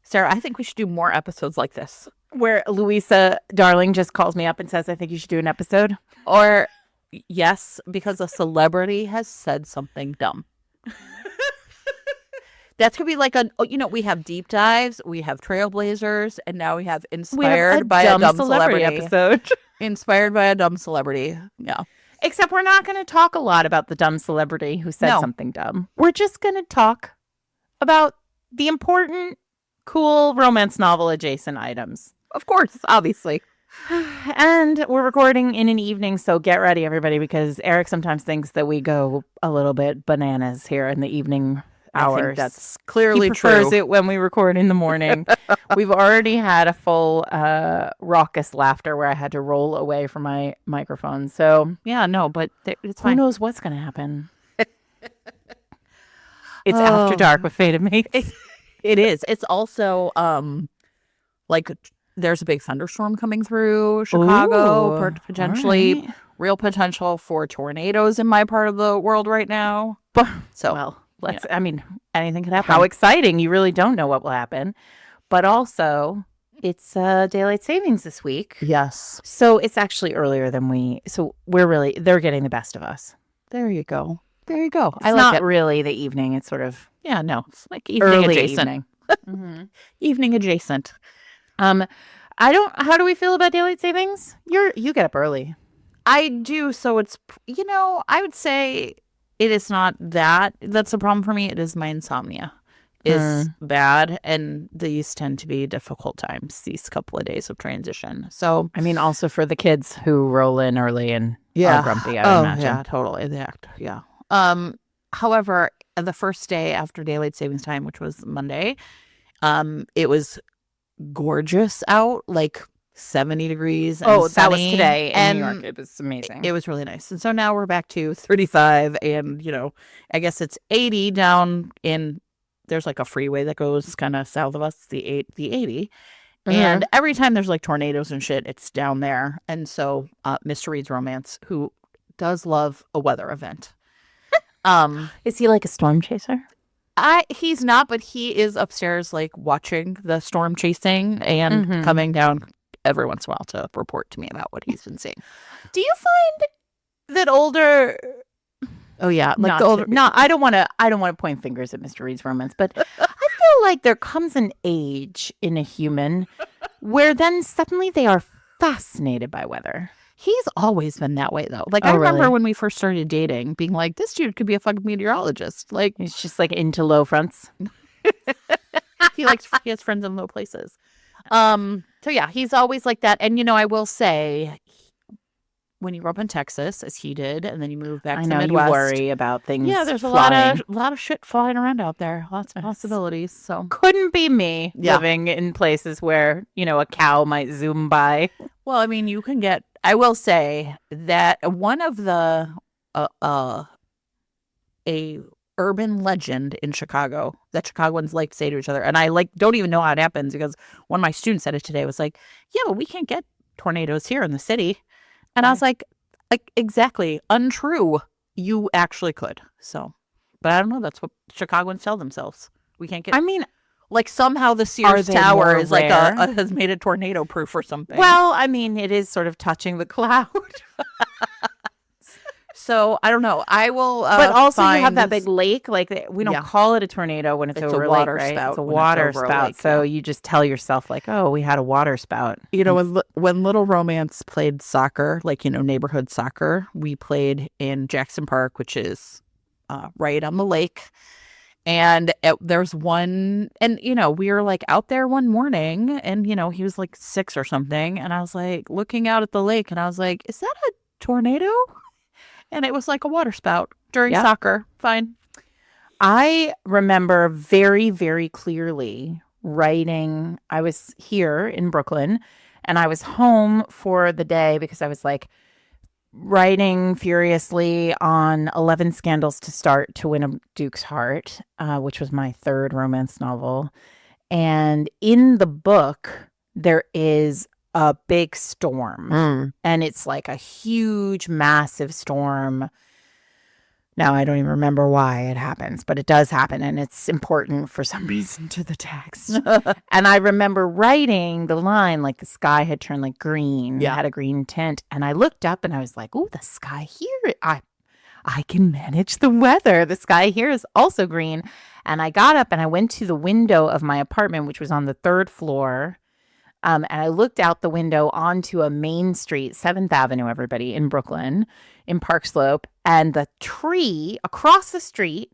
Sarah, I think we should do more episodes like this. Where Louisa Darling just calls me up and says, I think you should do an episode. Or, yes, because a celebrity has said something dumb. That's going to be like we have deep dives, we have trailblazers, and now we have inspired by a dumb celebrity episode. Inspired by a dumb celebrity. Yeah. Except we're not going to talk a lot about the dumb celebrity who said something dumb. We're just going to talk about the important, cool romance novel adjacent items. Of course, obviously. And we're recording in an evening, so get ready, everybody, because Eric sometimes thinks that we go a little bit bananas here in the evening hours. I think that's clearly he prefers true. It when we record in the morning. We've already had a full raucous laughter where I had to roll away from my microphone. So yeah, no, but it's fine. Who knows what's going to happen? It's After Dark with Faded Mates. It is. It's also like there's a big thunderstorm coming through Chicago. Ooh, Potentially real potential for tornadoes in my part of the world right now. So well, I mean, anything could happen. How exciting. You really don't know what will happen. But also, it's daylight savings this week. Yes. So it's actually earlier than they're getting the best of us. There you go. There you go. It's not really the evening. It's sort of it's like evening adjacent. Evening. Mm-hmm. Evening adjacent. How do we feel about daylight savings? You get up early. I do. So it's, I would say it is not that's a problem for me. It is my insomnia is bad. And these tend to be difficult times, these couple of days of transition. So, I mean, also for the kids who roll in early and are grumpy, I would imagine. Yeah, totally. Yeah. However, the first day after daylight savings time, which was Monday, it was gorgeous out, like 70 degrees and sunny. That was today in New York. It was amazing. It was really nice. And so now we're back to 35 and, I guess it's 80 down in, there's like a freeway that goes kind of south of us, the 80. Mm-hmm. And every time there's like tornadoes and shit, it's down there. And so Mr. Reed's Romance, who does love a weather event. Is he like a storm chaser? He's not, but he is upstairs like watching the storm chasing and coming down every once in a while to report to me about what he's been seeing. Do you find that older? Oh yeah, like I don't want to point fingers at Mr. Reed's Romance, but I feel like there comes an age in a human where then suddenly they are fascinated by weather. He's always been that way, though. Like, I remember when we first started dating, being like, this dude could be a fucking meteorologist. Like, he's just like into low fronts. He has friends in low places. So yeah, he's always like that. And, I will say, when you grew up in Texas, as he did, and then you move back to the Midwest. You worry about things. Yeah, there's flying. a lot of shit flying around out there. Lots of possibilities. So couldn't be me living in places where, a cow might zoom by. Well, I mean, I will say that one of the a urban legend in Chicago that Chicagoans like to say to each other, and I don't even know how it happens because one of my students said it today, was like, yeah, but we can't get tornadoes here in the city. And I was like exactly, untrue. You actually could. So, but I don't know. That's what Chicagoans tell themselves. We can't get. I mean, like somehow the Sears Tower is like has made it tornado proof or something. Well, I mean, it is sort of touching the cloud. So I don't know. I will. But also, you have that big lake. Like we don't call it a tornado when it's over a water lake, right? It's a water spout. So you just tell yourself like, oh, we had a water spout. When Little Romance played soccer, like neighborhood soccer, we played in Jackson Park, which is right on the lake. And there's one, and, we were like out there one morning and, he was like 6 or something. And I was like looking out at the lake and I was like, is that a tornado? And it was like a water spout during soccer. Fine. I remember very, very clearly writing. I was here in Brooklyn and I was home for the day because I was like writing furiously on 11 Scandals to Start to Win a Duke's Heart, which was my 3rd romance novel. And in the book, there is a big storm. And it's like a huge, massive storm Now, I don't even remember why it happens, but it does happen, and it's important for some reason to the text. And I remember writing the line like the sky had turned like green, Yeah. had a green tint, and I looked up and I was like, "Oh, the sky here, I can manage the weather. The sky here is also green." And I got up and I went to the window of my apartment, which was on the 3rd floor. And I looked out the window onto a main street, 7th Avenue, everybody, in Brooklyn, in Park Slope. And the tree across the street,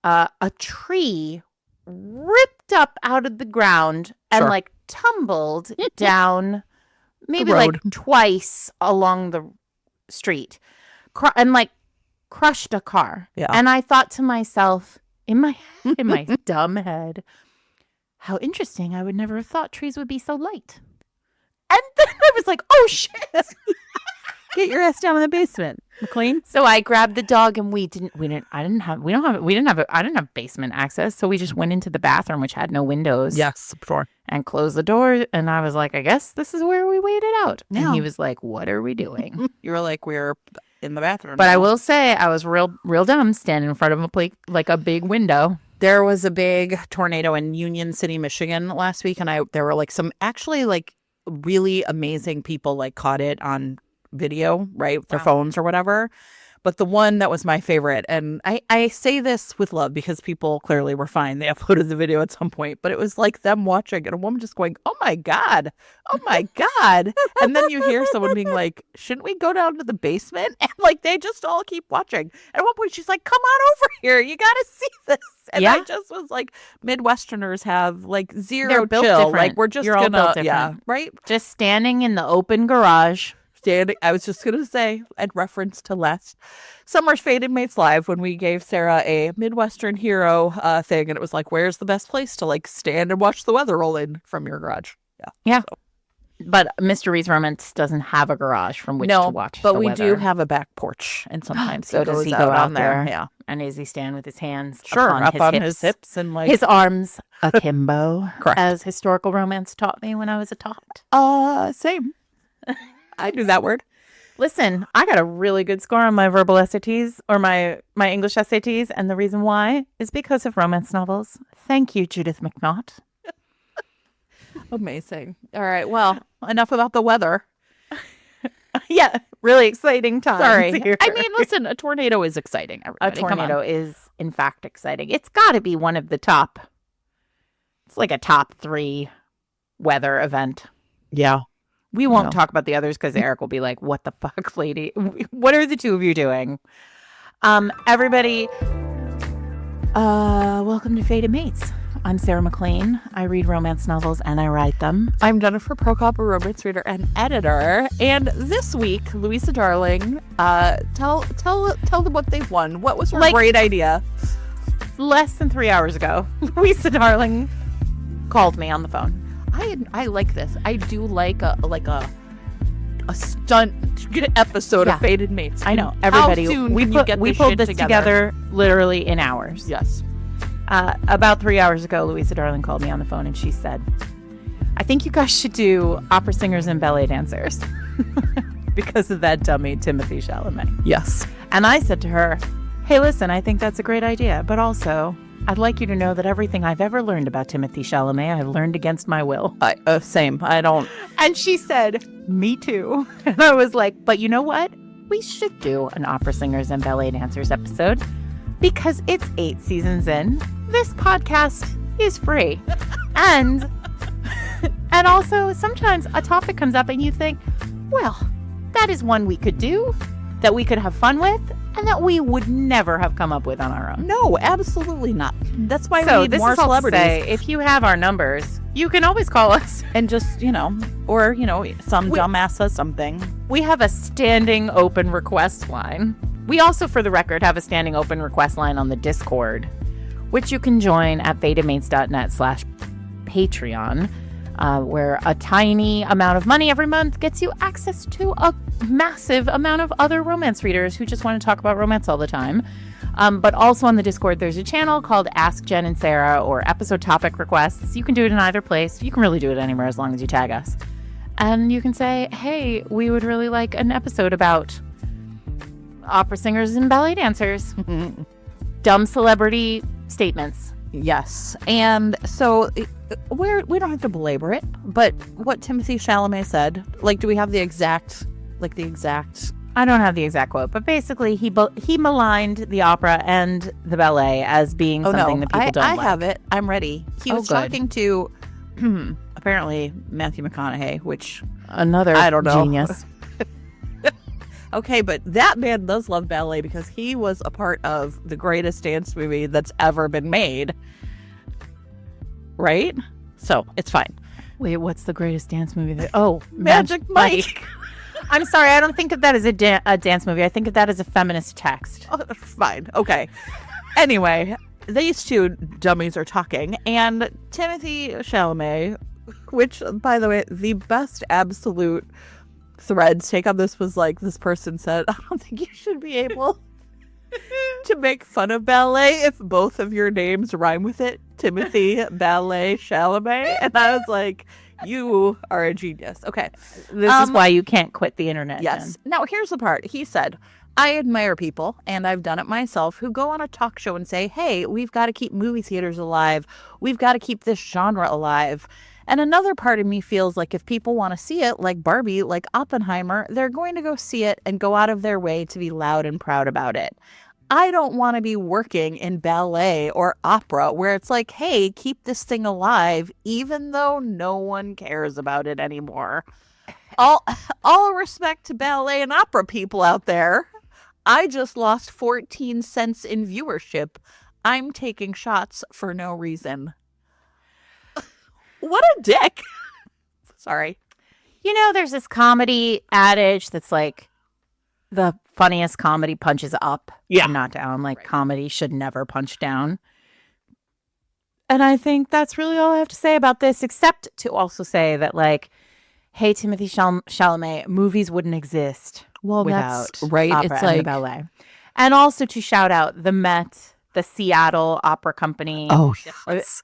a tree ripped up out of the ground and Sure. like tumbled down maybe road. like twice along the street and like crushed a car. Yeah. And I thought to myself in my dumb head, how interesting. I would never have thought trees would be so light. And then I was like, oh shit. Get your ass down in the basement, McLean. So I grabbed the dog and I didn't have basement access. So we just went into the bathroom, which had no windows. Yes, sure. And closed the door. And I was like, I guess this is where we waited out. Yeah. And he was like, what are we doing? You were like, we're in the bathroom. But now. I will say I was real dumb standing in front of a big window. There was a big tornado in Union City, Michigan last week. And there were like some actually like really amazing people like caught it on video, right? With their phones or whatever. But the one that was my favorite, and I say this with love because people clearly were fine. They uploaded the video at some point, but it was like them watching and a woman just going, oh my God. And then you hear someone being like, shouldn't we go down to the basement? And like they just all keep watching. At one point she's like, come on over here. You got to see this. And I just was like, Midwesterners have like zero They're built chill. different. Like we're just You're all built gonna, different. right? Just standing in the open garage. I was just going to say, in reference to last summer's Faded Mates Live, when we gave Sarah a Midwestern hero thing, and it was like, where's the best place to like stand and watch the weather roll in from your garage? Yeah. So. But Mr. Reed's Romance doesn't have a garage from which to watch but the we weather. do have a back porch, and sometimes So does he go out there? Yeah. And does he stand with his hands Up on hips? his hips and like His arms akimbo, Correct. as historical romance taught me when I was a tot. Same. I knew that word. Listen, I got a really good score on my verbal SATs or my English SATs, and the reason why is because of romance novels. Thank you, Judith McNaught. Amazing. All right. Well, enough about the weather. Yeah, really exciting times. Sorry. Here. I mean, listen, a tornado is exciting. A Everybody. Come on. tornado is, in fact, exciting. It's got to be one of the top. It's like a top 3 weather event. Yeah. We won't talk about the others because Eric will be like, what the fuck, lady? What are the two of you doing? Everybody, welcome to Faded Mates. I'm Sarah McLean. I read romance novels and I write them. I'm Jennifer Prokop, a romance reader and editor. And this week, Louisa Darling, tell them what they've won. What was her great idea? Less than 3 hours ago, Louisa Darling called me on the phone. I like this. I do like a stunt episode of Faded Mates. I know. Everybody, how soon we pulled this together literally in hours. Yes. About 3 hours ago, Louisa Darling called me on the phone and she said, I think you guys should do opera singers and ballet dancers because of that dummy Timothée Chalamet. Yes. And I said to her, hey, listen, I think that's a great idea, but also I'd like you to know that everything I've ever learned about Timothée Chalamet, I've learned against my will. Same. I don't. And she said, me too. And I was like, but you know what? We should do an opera singers and ballet dancers episode because it's 8 seasons in. This podcast is free. And also sometimes a topic comes up and you think, well, that is one we could do, that we could have fun with, and that we would never have come up with on our own. No, absolutely not. That's why we need this more is all to celebrities. say, if you have our numbers, you can always call us. And just, or, some dumbass says something. We have a standing open request line. We also, for the record, have a standing open request line on the Discord, which you can join at fadedmates.net/Patreon, where a tiny amount of money every month gets you access to a massive amount of other romance readers who just want to talk about romance all the time. But also on the Discord, there's a channel called Ask Jen and Sarah, or episode topic requests. You can do it in either place. You can really do it anywhere as long as you tag us. And you can say, hey, we would really like an episode about opera singers and ballet dancers. Dumb celebrity statements. Yes. And so we don't have to belabor it, but what Timothy Chalamet said, like, do we have the exact? I don't have the exact quote, but basically he maligned the opera and the ballet as being something that people don't like. I have it. I'm ready. He was talking to apparently Matthew McConaughey, which another I don't know. Genius. Okay, but that man does love ballet because he was a part of the greatest dance movie that's ever been made. Right? So, it's fine. Wait, what's the greatest dance movie? Magic Mike. I'm sorry, I don't think of that as a dance movie. I think of that as a feminist text. Oh, fine. Okay. Anyway, these two dummies are talking, and Timothy Chalamet, which, by the way, the best absolute threads take on this was like, this person said, I don't think you should be able to make fun of ballet if both of your names rhyme with it. Timothy Ballet Chalamet. And I was like, you are a genius. Okay. This is why you can't quit the internet. Yes. Jen. Now, here's the part. He said, I admire people, and I've done it myself, who go on a talk show and say, hey, we've got to keep movie theaters alive. We've got to keep this genre alive. And another part of me feels like if people want to see it, like Barbie, like Oppenheimer, they're going to go see it and go out of their way to be loud and proud about it. I don't want to be working in ballet or opera where it's like, hey, keep this thing alive, even though no one cares about it anymore. All respect to ballet and opera people out there. I just lost 14 cents in viewership. I'm taking shots for no reason. What a dick. Sorry. You know, there's this comedy adage that's like, the funniest comedy punches up, not down. Like, comedy should never punch down. And I think that's really all I have to say about this, except to also say that, like, hey, Timothy Chalamet, movies wouldn't exist without that's right. opera it's and like the ballet. And also to shout out the Met, the Seattle Opera Company,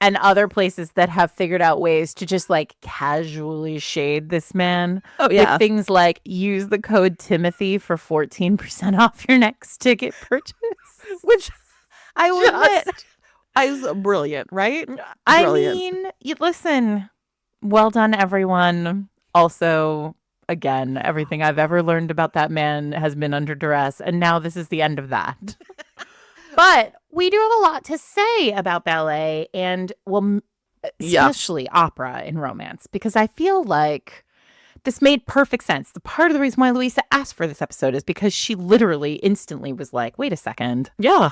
and other places that have figured out ways to just like casually shade this man. Oh, yeah. With things like use the code Timothy for 14% off your next ticket purchase. Which I will admit is brilliant, right? Brilliant. I mean, listen, well done, everyone. Also, again, everything I've ever learned about that man has been under duress, and now this is the end of that. But we do have a lot to say about ballet and, well, especially opera and romance, because I feel like this made perfect sense. The part of the reason why Louisa asked for this episode is because she literally instantly was like, wait a second. Yeah.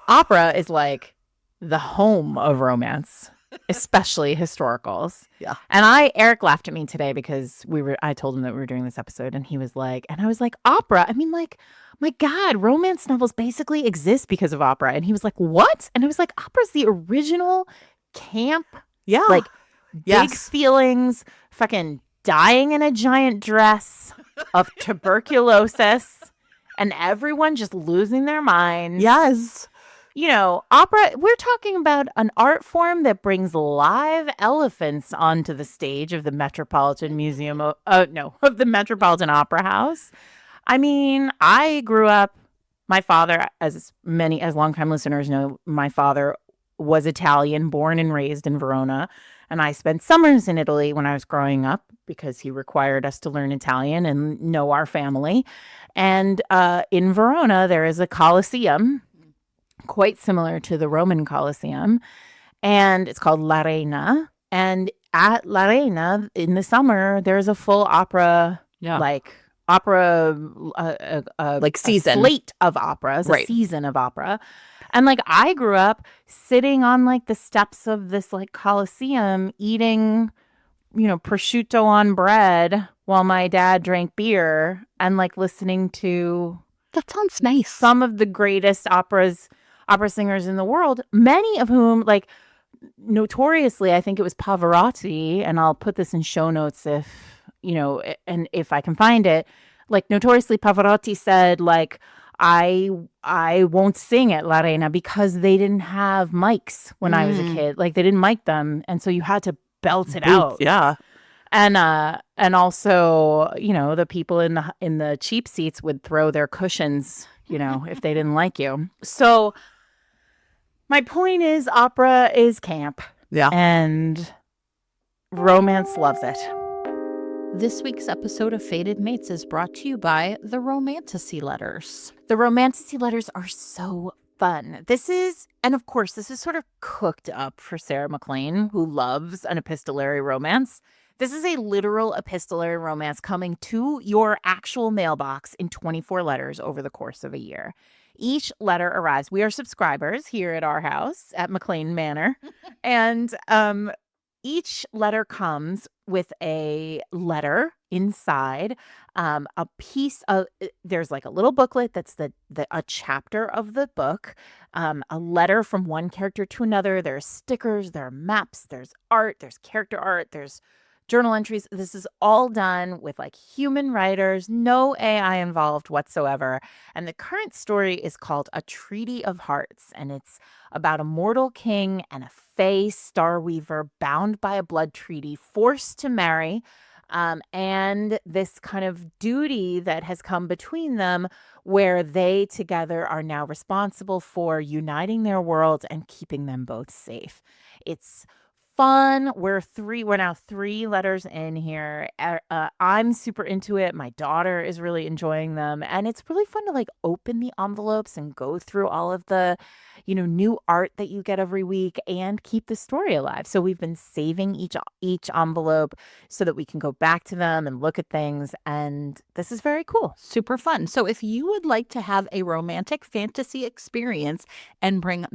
Opera is like the home of romance, especially historicals. Yeah. And Eric laughed at me today because I told him that we were doing this episode, and he was like, and I was like, opera? I mean, like, my God, romance novels basically exist because of opera. And he was like, what? And I was like, opera's the original camp. Yeah. Like, big feelings, fucking dying in a giant dress of tuberculosis, and everyone just losing their minds. Yes. You know, opera, we're talking about an art form that brings live elephants onto the stage of the Metropolitan Museum, of the Metropolitan Opera House. I mean, I grew up, my father, as longtime listeners know, my father was Italian, born and raised in Verona. And I spent summers in Italy when I was growing up because he required us to learn Italian and know our family. And in Verona, there is a Colosseum, quite similar to the Roman Colosseum. And it's called l'Arena. And at l'Arena, in the summer, there's a full opera, like season, a slate of operas, a season of opera. And like, I grew up sitting on like the steps of this like Colosseum eating, prosciutto on bread while my dad drank beer and like listening to, that sounds nice, some of the greatest opera singers in the world, many of whom, like, notoriously, I think it was Pavarotti, and I'll put this in show notes if I can find it, like, notoriously Pavarotti said, like, I won't sing at l'Arena because they didn't have mics when I was a kid. Like, they didn't mic them, and so you had to belt it out. Yeah. And also, the people in the cheap seats would throw their cushions if they didn't like you. So my point is opera is camp. Yeah. And romance loves it. This week's episode of Fated Mates is brought to you by the Romantasy Letters. The Romantasy Letters are so fun. This is sort of cooked up for Sarah McLean, who loves an epistolary romance. This is a literal epistolary romance coming to your actual mailbox in 24 letters over the course of a year. Each letter arrives. We are subscribers here at our house at McLean Manor. And each letter comes with a letter inside, a piece of, there's like a little booklet that's a chapter of the book, a letter from one character to another. There's stickers, there are maps, there's art, there's character art, there's journal entries. This is all done with like human writers, no AI involved whatsoever. And the current story is called A Treaty of Hearts. And it's about a mortal king and a fae star weaver bound by a blood treaty, forced to marry. And this kind of duty that has come between them, where they together are now responsible for uniting their worlds and keeping them both safe. It's fun. We're now 3 letters in here. I'm super into it. My daughter is really enjoying them, and it's really fun to like open the envelopes and go through all of the, new art that you get every week and keep the story alive. So we've been saving each envelope so that we can go back to them and look at things, and this is very cool. Super fun. So if you would like to have a romantic fantasy experience and bring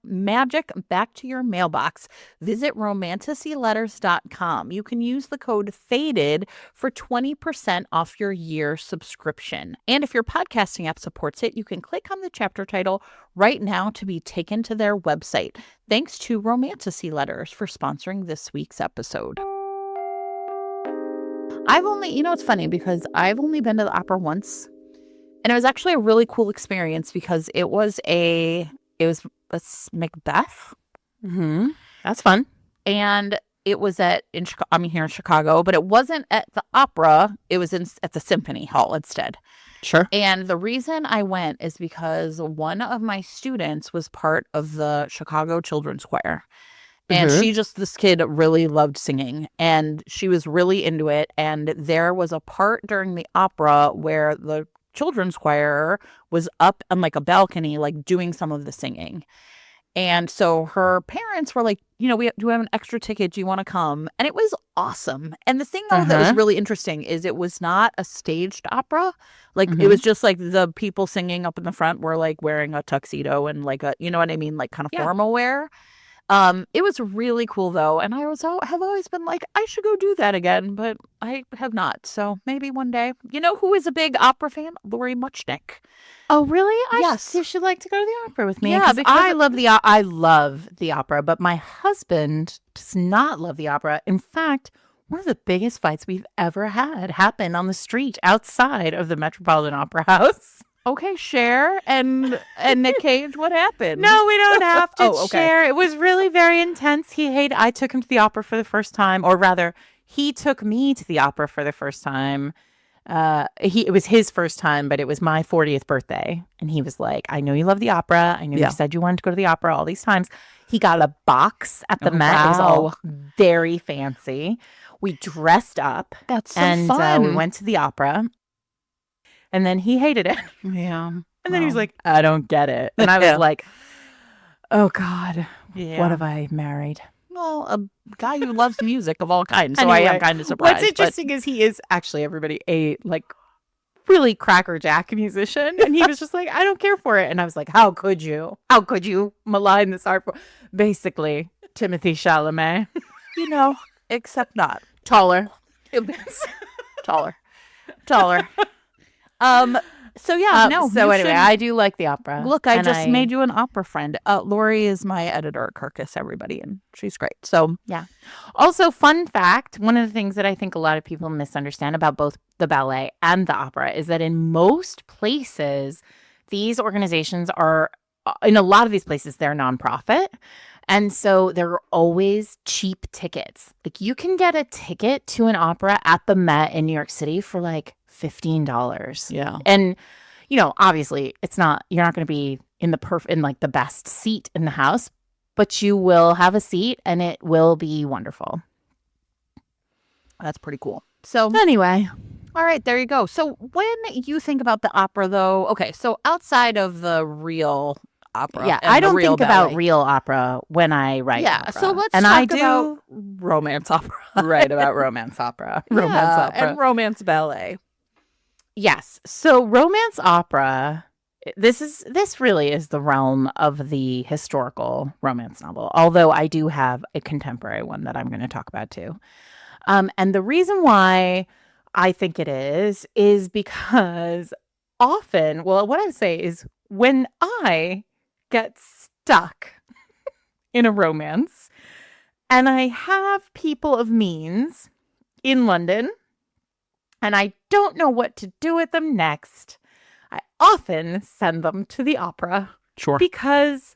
magic back to your mailbox, visit romantasyletters.com. You can use the code FADED for 20% off your year subscription. And if your podcasting app supports it, you can click on the chapter title right now to be taken to their website. Thanks to Romantasy Letters for sponsoring this week's episode. It's funny because I've only been to the opera once, and it was actually a really cool experience because it was a Macbeth. Mm-hmm. That's fun. And it was here in Chicago, but it wasn't at the opera. It was at the Symphony Hall instead. Sure. And the reason I went is because one of my students was part of the Chicago Children's Choir. And this kid really loved singing, and she was really into it. And there was a part during the opera where the children's choir was up on like a balcony, like doing some of the singing. And so her parents were like, do we have an extra ticket? Do you want to come? And it was awesome. And the thing, though, that was really interesting is it was not a staged opera. Like, it was just like the people singing up in the front were like wearing a tuxedo and like you know what I mean? Like kind of formal wear. It was really cool, though. And I have always been like, I should go do that again, but I have not. So maybe one day. You know who is a big opera fan? Lori Muchnick. Oh, really? Yes. You should like to go to the opera with me. Yeah, because I love the opera, but my husband does not love the opera. In fact, one of the biggest fights we've ever had happened on the street outside of the Metropolitan Opera House. Okay, share. And Nick Cage, what happened? No, we don't have to okay. share. It was really very intense. I took him to the opera for the first time, or rather, he took me to the opera for the first time. It was his first time, but it was my 40th birthday. And he was like, I know you love the opera. I know you said you wanted to go to the opera all these times. He got a box at the Met. It was all very fancy. We dressed up. That's so fun. We went to the opera. And then he hated it. Yeah. And then he was like, I don't get it. And I was like, oh, God, what have I married? Well, a guy who loves music of all kinds. So anyway, I am kind of surprised. What's interesting is he is actually, everybody, a like really crackerjack musician. And he was just like, I don't care for it. And I was like, how could you? How could you malign this art form? Basically, Timothy Chalamet. Except not. Taller. Taller. So anyway, I do like the opera. Look, I just made you an opera friend. Lori is my editor at Kirkus, everybody, and she's great. So yeah. Also, fun fact, one of the things that I think a lot of people misunderstand about both the ballet and the opera is that in most places, these organizations are, in a lot of these places, they're nonprofit. And so there are always cheap tickets. Like you can get a ticket to an opera at the Met in New York City for like $15. Yeah. And, obviously you're not going to be in like the best seat in the house, but you will have a seat and it will be wonderful. That's pretty cool. So Anyway, all right, there you go. So when you think about the opera, though, okay, so outside of the real opera yeah, I and the don't real think about ballet, real opera when I write yeah. So opera. let's And I talk about do romance opera. write about romance opera. Romance Yeah, opera. and romance ballet. Yes. So romance opera, this really is the realm of the historical romance novel, although I do have a contemporary one that I'm going to talk about too. And the reason why I think it is because often, well, what I say is when I get stuck in a romance and I have people of means in London and I don't know what to do with them next, I often send them to the opera Sure. because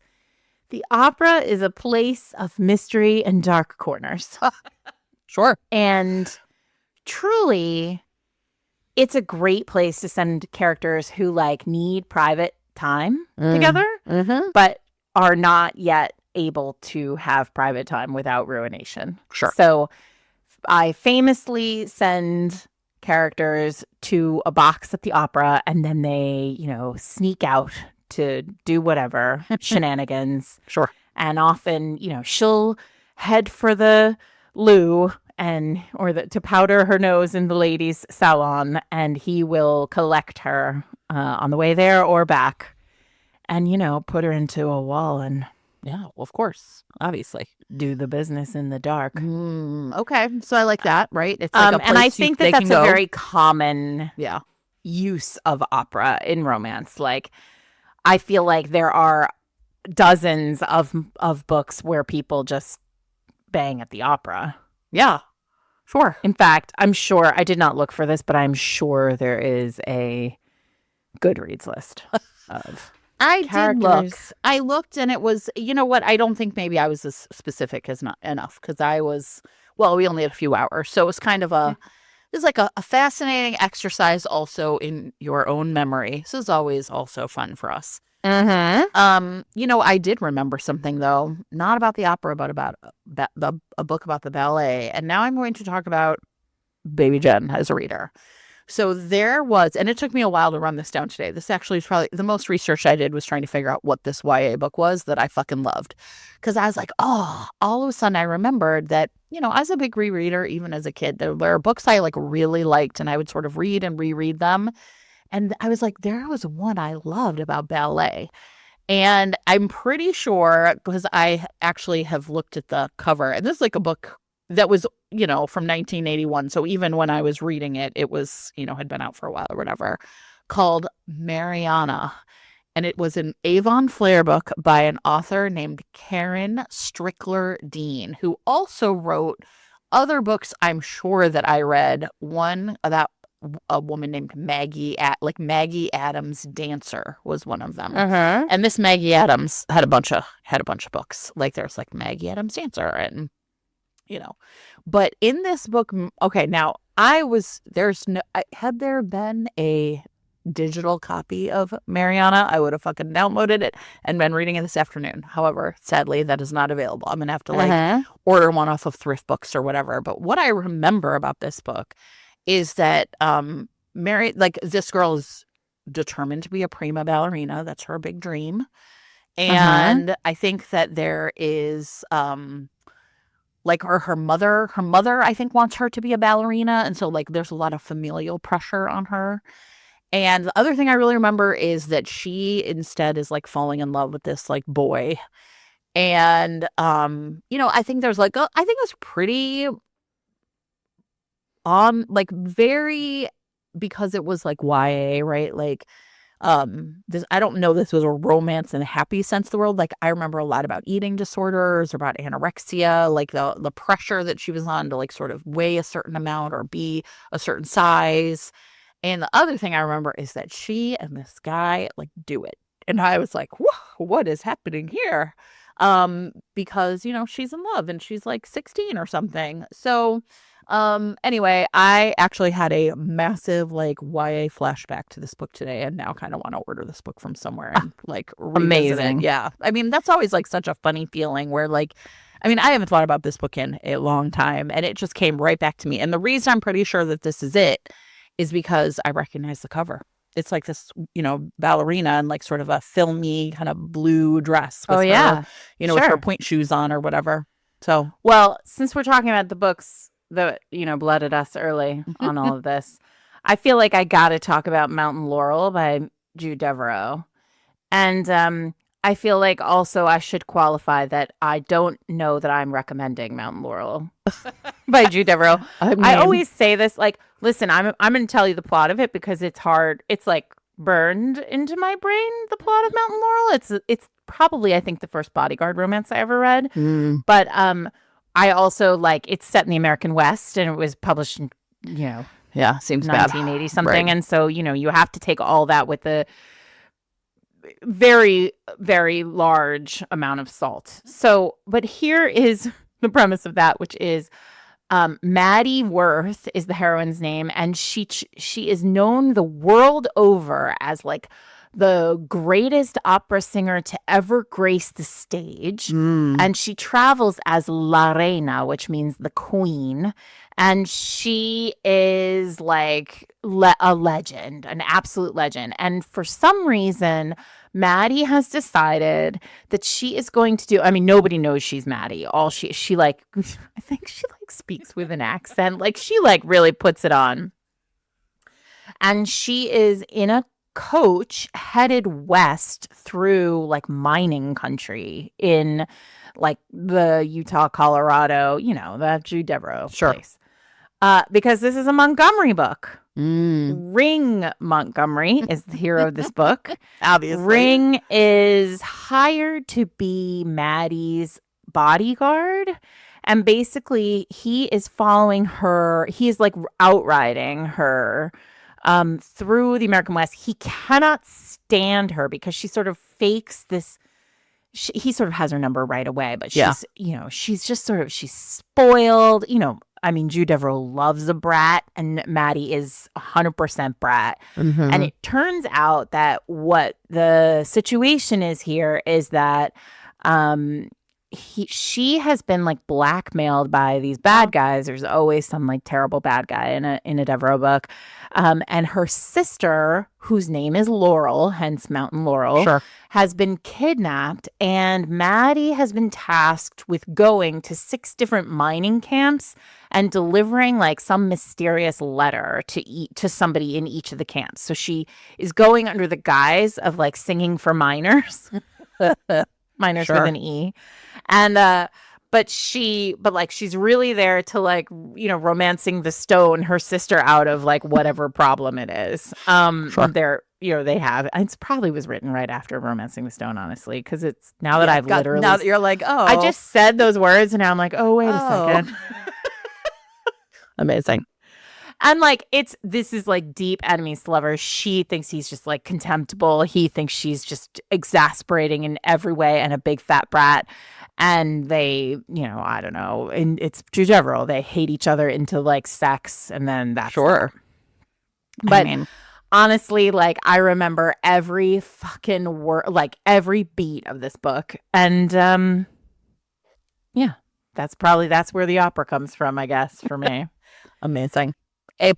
the opera is a place of mystery and dark corners. Sure. And truly, it's a great place to send characters who like need private time together, but are not yet able to have private time without ruination. Sure. So I famously send characters to a box at the opera and then they, sneak out to do whatever shenanigans. Sure. And often, she'll head for the loo to powder her nose in the ladies' salon, and he will collect her on the way there or back, and put her into a wall and Yeah, well, of course, obviously. do the business in the dark. Okay, so I like that, right? It's like a place and I think they that's can a go. very common Yeah. use of opera in romance. Like, I feel like there are dozens of books where people just bang at the opera. Yeah. Sure. In fact, I'm sure I did not look for this, but I'm sure there is a Goodreads list of I did look. characters. I looked and it was, you know what? I don't think maybe I was as specific as not enough because we only had a few hours. So it was kind of it's like a fascinating exercise also in your own memory. This is always also fun for us. I did remember something though, not about the opera, but about a book about the ballet. And now I'm going to talk about Baby Jen as a reader. So there was, and it took me a while to run this down today. This actually is probably the most research I did was trying to figure out what this YA book was that I fucking loved. Because I was like, oh, all of a sudden I remembered that, I was a big rereader even as a kid. There were books I like really liked and I would sort of read and reread them. And I was like, there was one I loved about ballet. And I'm pretty sure because I actually have looked at the cover, and this is like a book that was, from 1981. So even when I was reading it, it was, had been out for a while or whatever, called Mariana. And it was an Avon Flair book by an author named Karen Strickler Dean, who also wrote other books I'm sure that I read. One about a woman named Maggie Adams Dancer was one of them. And this Maggie Adams had a bunch of books. Like there's like Maggie Adams Dancer and but in this book, okay, now had there been a digital copy of Mariana, I would have fucking downloaded it and been reading it this afternoon. However, sadly, that is not available. I'm gonna have to order one off of thrift books or whatever. But what I remember about this book is that this girl is determined to be a prima ballerina. That's her big dream. And I think that there is like her mother I think wants her to be a ballerina, and so like there's a lot of familial pressure on her. And the other thing I really remember is that she instead is like falling in love with this like boy. And I think there's like I think it's pretty like very, because it was like YA, right? Like this, I don't know this was a romance in a happy sense of the world. Like I remember a lot about eating disorders, about anorexia, like the pressure that she was on to like sort of weigh a certain amount or be a certain size. And the other thing I remember is that she and this guy like do it. And I was like, whoa, what is happening here? Because she's in love and she's like 16 or something. So Anyway, I actually had a massive like YA flashback to this book today, and now kind of want to order this book from somewhere and like revisit it. Amazing. Yeah. I mean, that's always like such a funny feeling where like, I mean, I haven't thought about this book in a long time, and it just came right back to me. And the reason I'm pretty sure that this is it is because I recognize the cover. It's like this, ballerina in like sort of a filmy kind of blue dress Oh with her, yeah. with her Sure. point shoes on or whatever. So, Well, since we're talking about the books that, blooded us early on all of this, I feel like I got to talk about Mountain Laurel by Jude Devereaux. And I feel like also I should qualify that I don't know that I'm recommending Mountain Laurel by Jude Devereaux. I I mean, always say this, like, listen, I'm going to tell you the plot of it because it's hard. It's like burned into my brain, the plot of Mountain Laurel. It's probably, I think, the first bodyguard romance I ever read. But I also like it's set in the American West and it was published in, yeah, seems bad. 1980 something. Right. And so, you have to take all that with a very, very large amount of salt. So, but here is the premise of that, which is Maddie Worth is the heroine's name, and she is known the world over as like the greatest opera singer to ever grace the stage. And she travels as La Reina, which means the queen. And she is like a legend, an absolute legend. And for some reason, Maddie has decided that she is going to do, I mean, nobody knows she's Maddie. All she like, I think she like speaks with an accent. Like she like really puts it on. And she is in a coach headed west through like mining country in like the Utah, Colorado, the Jude Devereaux place. Because this is a Montgomery book. Ring Montgomery is the hero of this book. Obviously. Ring is hired to be Maddie's bodyguard. And basically, he is following her. He is like outriding her through the American West. He cannot stand her because she sort of fakes this. He sort of has her number right away, but she's, she's just sort of, she's spoiled, I mean, Jude Devereaux loves a brat, and Maddie is 100% brat. And it turns out that what the situation is here is that she has been like blackmailed by these bad guys. There's always some like terrible bad guy in a Devereaux book. And her sister, whose name is Laurel, hence Mountain Laurel, has been kidnapped, and Maddie has been tasked with going to 6 different mining camps and delivering like some mysterious letter to somebody in each of the camps. So she is going under the guise of like singing for miners, miners with an E. And but she's really there to like, romancing the stone, her sister, out of like whatever problem it is. They're, they have, it's probably was written right after Romancing the Stone, honestly, because it's now that I've literally, now that you're like, oh, I just said those words and now I'm like, oh, wait a second. Amazing. And like, this is like deep enemies to lovers. She thinks he's just like contemptible. He thinks she's just exasperating in every way and a big fat brat. And they, I don't know. And it's Jude Devereaux. They hate each other into like sex, and then that's sure. But honestly, like I remember every fucking word, like every beat of this book, and that's where the opera comes from, I guess, for me. Amazing. A+.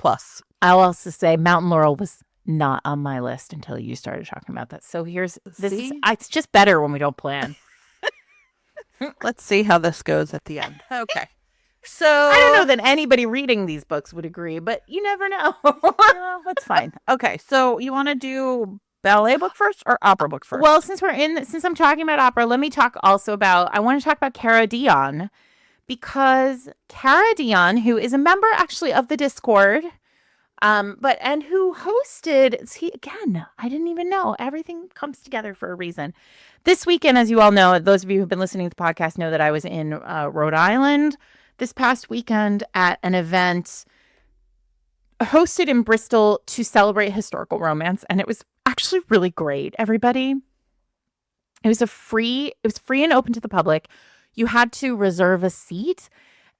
I'll also say Mountain Laurel was not on my list until you started talking about that. So here's this. It's just better when we don't plan. Let's see how this goes at the end. Okay. So I don't know that anybody reading these books would agree, but you never know. That's fine. Okay. So you want to do ballet book first or opera book first? Well, since I'm talking about opera, let me talk also I want to talk about Cara Dion, because Cara Dion, who is a member actually of the Discord, and who hosted, again, I didn't even know. Everything comes together for a reason. This weekend, as you all know, those of you who've been listening to the podcast know that I was in Rhode Island this past weekend at an event hosted in Bristol to celebrate historical romance. And it was actually really great, everybody. It was free and open to the public. You had to reserve a seat.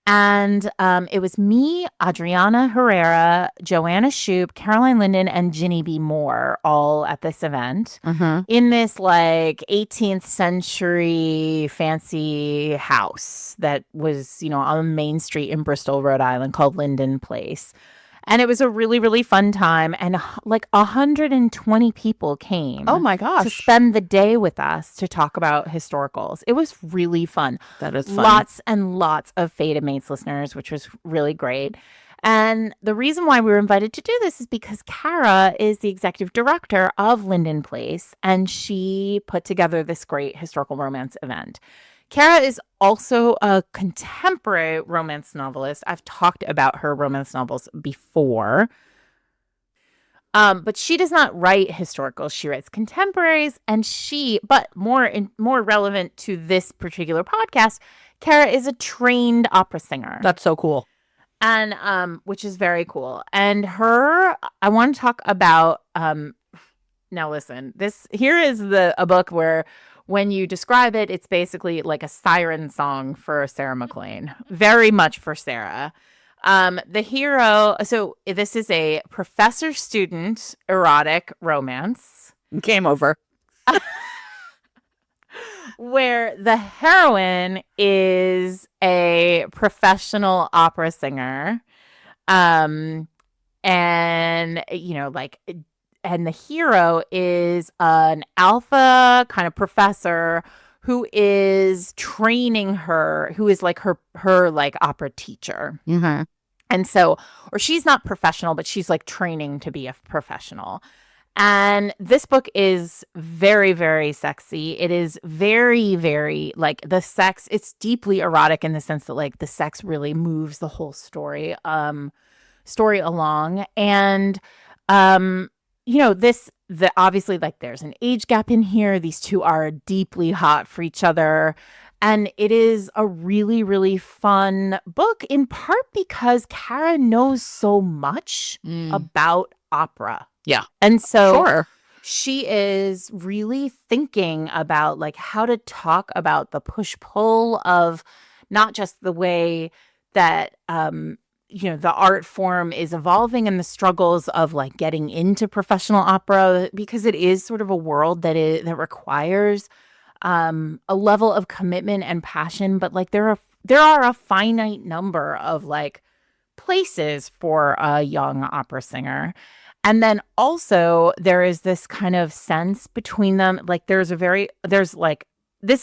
And it was me, Adriana Herrera, Joanna Shoup, Caroline Linden, and Ginny B. Moore all at this event in this like 18th century fancy house that was, on Main Street in Bristol, Rhode Island called Linden Place. And it was a really, really fun time. And like 120 people came Oh my to gosh. spend the day with us to talk about historicals. It was really fun. That is fun. Lots and lots of Fated Mates listeners, which was really great. And the reason why we were invited to do this is because Kara is the executive director of Linden Place, and she put together this great historical romance event. Kara is also a contemporary romance novelist. I've talked about her romance novels before. But she does not write historical. She writes contemporaries, but more relevant to this particular podcast, Kara is a trained opera singer. That's so cool. And which is very cool. And I want to talk about now listen, here is a book where when you describe it, it's basically like a siren song for Sarah McLean. Very much for Sarah. The hero, so this is a professor-student erotic romance. Game over. Where the heroine is a professional opera singer. And, and the hero is an alpha kind of professor who is training her, who is like her like opera teacher. Mm-hmm. And so, or she's not professional, but she's like training to be a professional. And this book is very, very sexy. It is very, very like the sex. It's deeply erotic in the sense that like the sex really moves the whole story along. And, obviously like there's an age gap in here. These two are deeply hot for each other. And it is a really, really fun book, in part because Kara knows so much about opera. Yeah. And so sure. She is really thinking about like how to talk about the push-pull of not just the way that the art form is evolving and the struggles of like getting into professional opera, because it is sort of a world that requires a level of commitment and passion, but like there are a finite number of like places for a young opera singer. And then also there is this kind of sense between them. Like this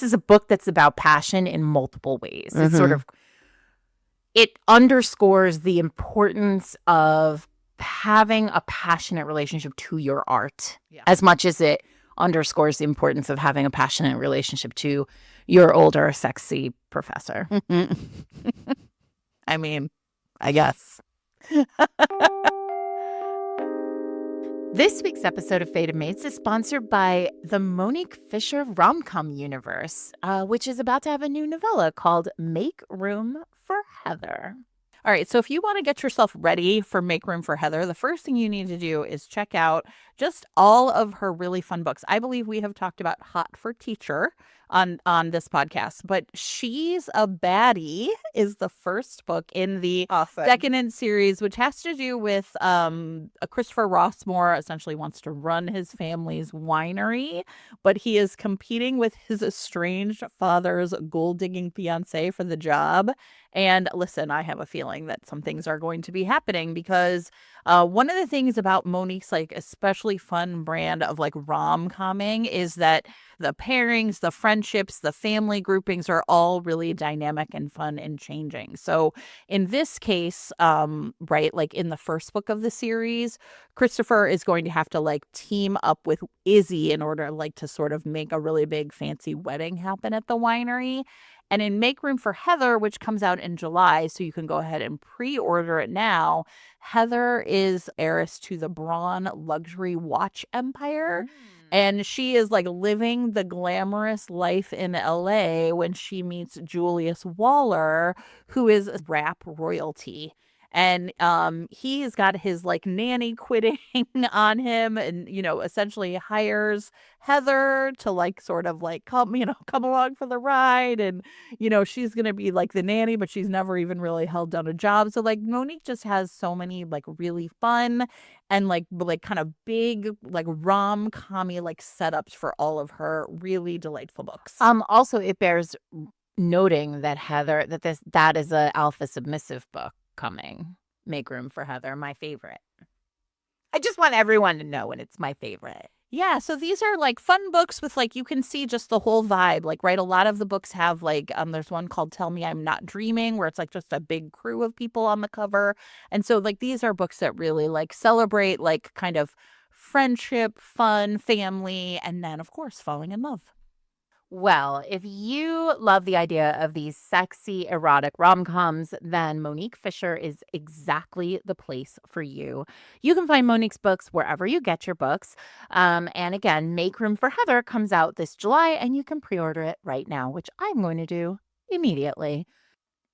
is a book that's about passion in multiple ways. It's sort of, it underscores the importance of having a passionate relationship to your art as much as it underscores the importance of having a passionate relationship to your older, sexy professor. I mean, I guess. This week's episode of Fated Mates is sponsored by the Monique Fisher rom-com universe, which is about to have a new novella called Make Room for Heather. All right, so if you want to get yourself ready for Make Room for Heather, the first thing you need to do is check out just all of her really fun books. I believe we have talked about Hot for Teacher on this podcast, but She's a Baddie is the first book in the Decadent series, which has to do with a Christopher Rossmore essentially wants to run his family's winery, but he is competing with his estranged father's gold-digging fiance for the job. And listen, I have a feeling that some things are going to be happening because one of the things about Monique's like especially fun brand of like rom-comming is that the pairings, the friendships, the family groupings are all really dynamic and fun and changing. So in this case, right, like in the first book of the series, Christopher is going to have to like team up with Izzy in order like to sort of make a really big fancy wedding happen at the winery. And in Make Room for Heather, which comes out in July, so you can go ahead and pre-order it now, Heather is heiress to the Braun luxury watch empire. And she is like living the glamorous life in LA when she meets Julius Waller, who is rap royalty. And he has got his like nanny quitting on him, and essentially hires Heather to like sort of like come along for the ride. And she's gonna be like the nanny, but she's never even really held down a job. So like Monique just has so many like really fun and like kind of big like rom-commy like setups for all of her really delightful books. Also, it bears noting that Heather, that is a alpha submissive book coming. Make room for Heather, my favorite. I just want everyone to know when it's my favorite. Yeah, so these are like fun books with like you can see just the whole vibe. Like, right, a lot of the books have like there's one called Tell Me I'm Not Dreaming, where it's like just a big crew of people on the cover. And so like these are books that really like celebrate like kind of friendship, fun, family, and then of course falling in love. Well, if you love the idea of these sexy, erotic rom-coms, then Monique Fisher is exactly the place for you. You can find Monique's books wherever you get your books. And again, Make Room for Heather comes out this July, and you can pre-order it right now, which I'm going to do immediately.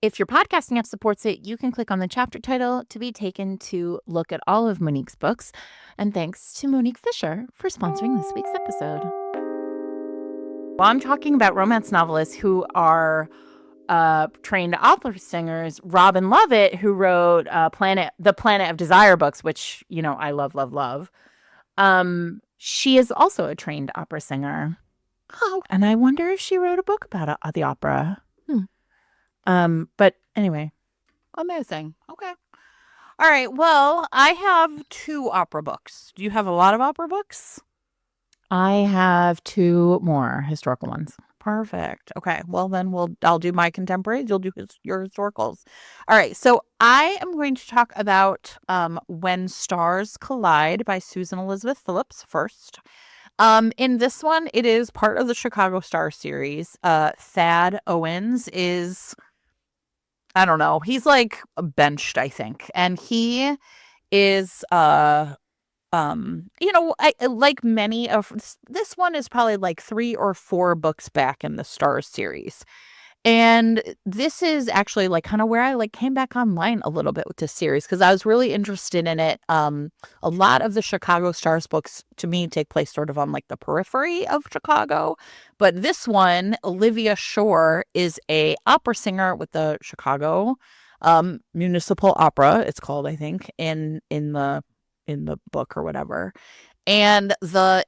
If your podcasting app supports it, you can click on the chapter title to be taken to look at all of Monique's books. And thanks to Monique Fisher for sponsoring this week's episode. Well, I'm talking about romance novelists who are trained opera singers. Robin Lovett, who wrote the Planet of Desire books, which I love, love, love. She is also a trained opera singer. Oh, and I wonder if she wrote a book about the opera. But anyway, amazing. Okay. All right. Well, I have 2 opera books. Do you have a lot of opera books? I have 2 more historical ones. Perfect. Okay. Well, then I'll do my contemporaries. You'll do your historicals. All right. So I am going to talk about When Stars Collide by Susan Elizabeth Phillips first. In this one, it is part of the Chicago Star series. Thad Owens is, I don't know, he's like benched, I think, and he is I like many of this one is probably like 3 or 4 books back in the Stars series. And this is actually like kind of where I like came back online a little bit with this series because I was really interested in it. A lot of the Chicago Stars books to me take place sort of on like the periphery of Chicago, but this one, Olivia Shore, is a opera singer with the Chicago Municipal Opera. It's called, I think, in the book or whatever. And a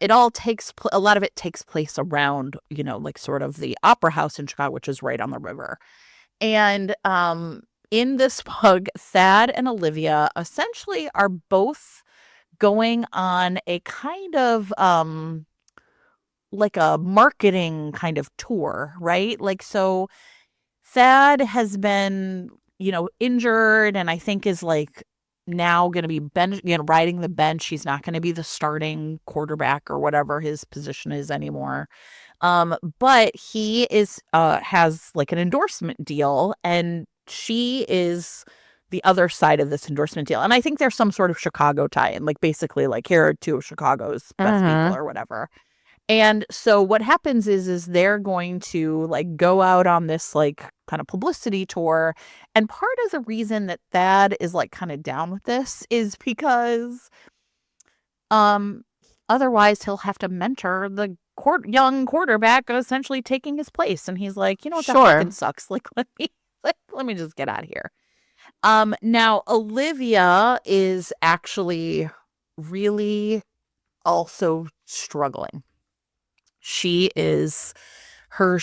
lot of it takes place around, like sort of the opera house in Chicago, which is right on the river. And in this book, Thad and Olivia essentially are both going on a kind of like a marketing kind of tour, right? Like, so Thad has been, injured, and I think is like now going to be riding the bench. He's not going to be the starting quarterback or whatever his position is anymore. But he has like an endorsement deal, and she is the other side of this endorsement deal. And I think there's some sort of Chicago tie-in, like basically like here are 2 of Chicago's best people or whatever. And so what happens is they're going to like go out on this like kind of publicity tour. And part of the reason that Thad is like kind of down with this is because otherwise he'll have to mentor the young quarterback essentially taking his place. And he's like, what, that fucking sucks. Like, let me just get out of here. Now Olivia is actually really also struggling. She is, her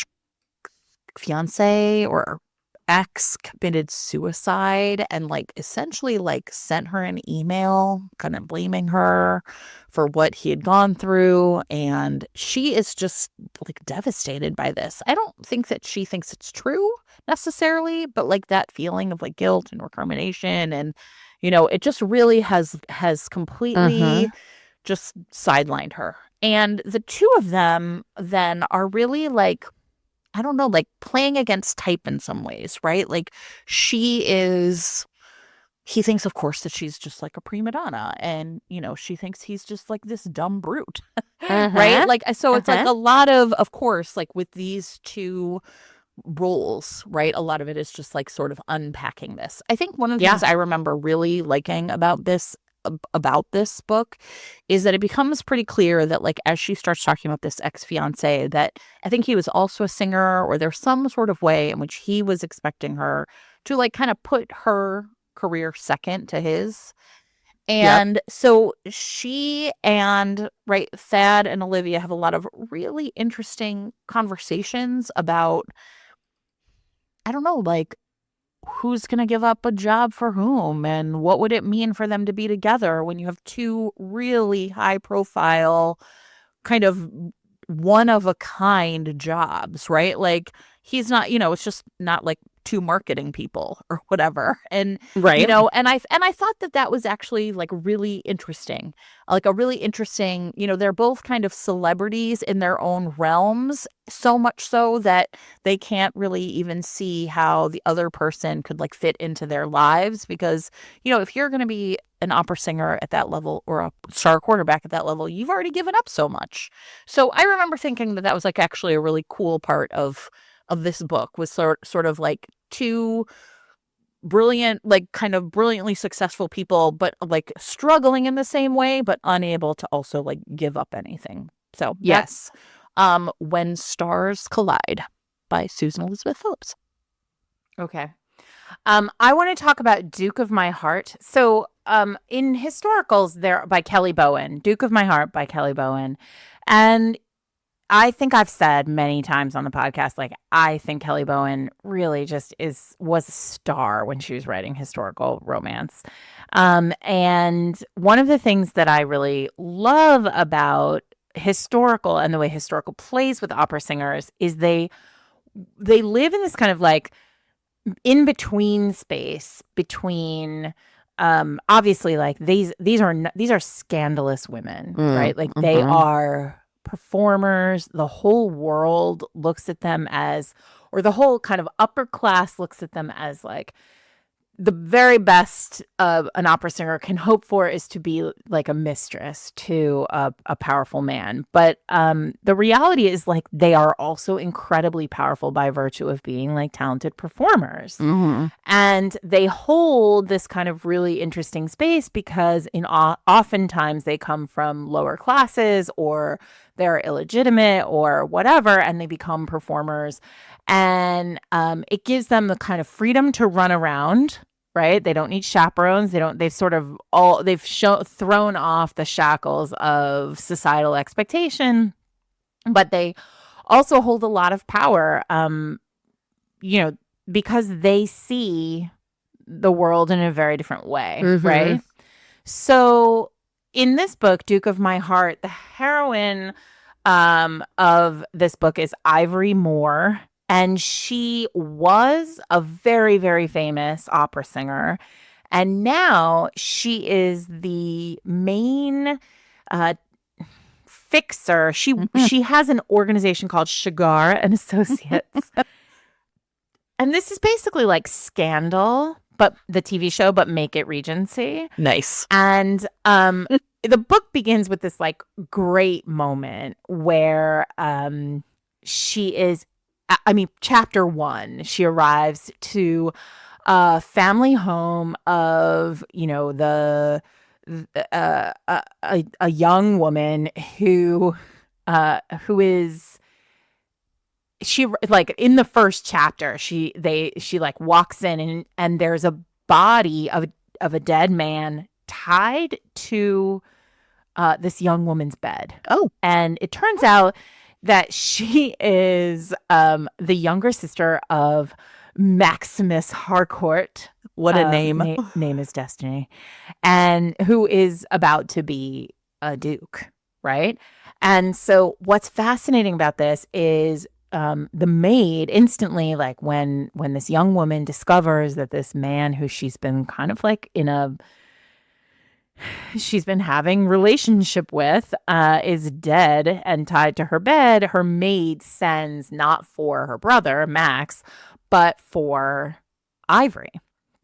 fiance or ex committed suicide and like essentially like sent her an email kind of blaming her for what he had gone through, and she is just like devastated by this. I don't think that she thinks it's true necessarily, but like that feeling of like guilt and recrimination, and it just really has completely just sidelined her. And the 2 of them then are really like, I don't know, like playing against type in some ways, right? Like he thinks, of course, that she's just like a prima donna. And, she thinks he's just like this dumb brute, right? Like, so it's like a lot of course, like with these 2 roles, right? A lot of it is just like sort of unpacking this. I think one of the Yeah. things I remember really liking about this book is that it becomes pretty clear that like as she starts talking about this ex-fiance, that I think he was also a singer, or there's some sort of way in which he was expecting her to like kind of put her career second to his. Yep. And so she and right Thad and Olivia have a lot of really interesting conversations about, I don't know, like who's going to give up a job for whom, and what would it mean for them to be together when you have two really high profile, kind of one of a kind jobs, right? Like he's not, it's just not like two marketing people or whatever. And Right. I thought that that was actually like really interesting. Like a really interesting, they're both kind of celebrities in their own realms, so much so that they can't really even see how the other person could like fit into their lives, because if you're going to be an opera singer at that level or a star quarterback at that level, you've already given up so much. So I remember thinking that that was like actually a really cool part of this book, was sort of like two brilliant, like kind of brilliantly successful people, but like struggling in the same way, but unable to also like give up anything. So Yes. that's When Stars Collide by Susan Elizabeth Phillips. Okay. I want to talk about Duke of My Heart. So, in historicals, there by Kelly Bowen, Duke of My Heart by Kelly Bowen, and I think I've said many times on the podcast, like I think Kelly Bowen really just was a star when she was writing historical romance. And one of the things that I really love about historical and the way historical plays with opera singers is they live in this kind of like in between space between obviously like these are scandalous women, right? Like they Mm-hmm. are performers. The whole world looks at them as, or the whole kind of upper class looks at them as like the very best an opera singer can hope for is to be like a mistress to a powerful man. But the reality is like they are also incredibly powerful by virtue of being like talented performers. Mm-hmm. And they hold this kind of really interesting space because oftentimes they come from lower classes, or they're illegitimate or whatever, and they become performers. And it gives them the kind of freedom to run around, right? They don't need chaperones. Thrown off the shackles of societal expectation, but they also hold a lot of power, you know, because they see the world in a very different way, Mm-hmm. right? So in this book, Duke of My Heart, the heroine of this book is Ivory Moore, and she was a very, very famous opera singer. And now she is the main uh, fixer. She has an organization called Shigar and Associates. And this is basically like Scandal, but the TV show, but make it Regency. Nice. And the book begins with this like great moment where she is, I mean, chapter one, she arrives to a family home of, a young woman who is, she like in the first chapter she like walks in, and there's a body of a dead man tied to this young woman's bed. Oh, And it turns out that she is the younger sister of Maximus Harcourt. what a name. Name is Destiny, and who is about to be a duke, right? And so what's fascinating about this is the maid instantly, like when this young woman discovers that this man who she's been kind of like she's been having relationship with is dead and tied to her bed, her maid sends not for her brother Max, but for Ivory.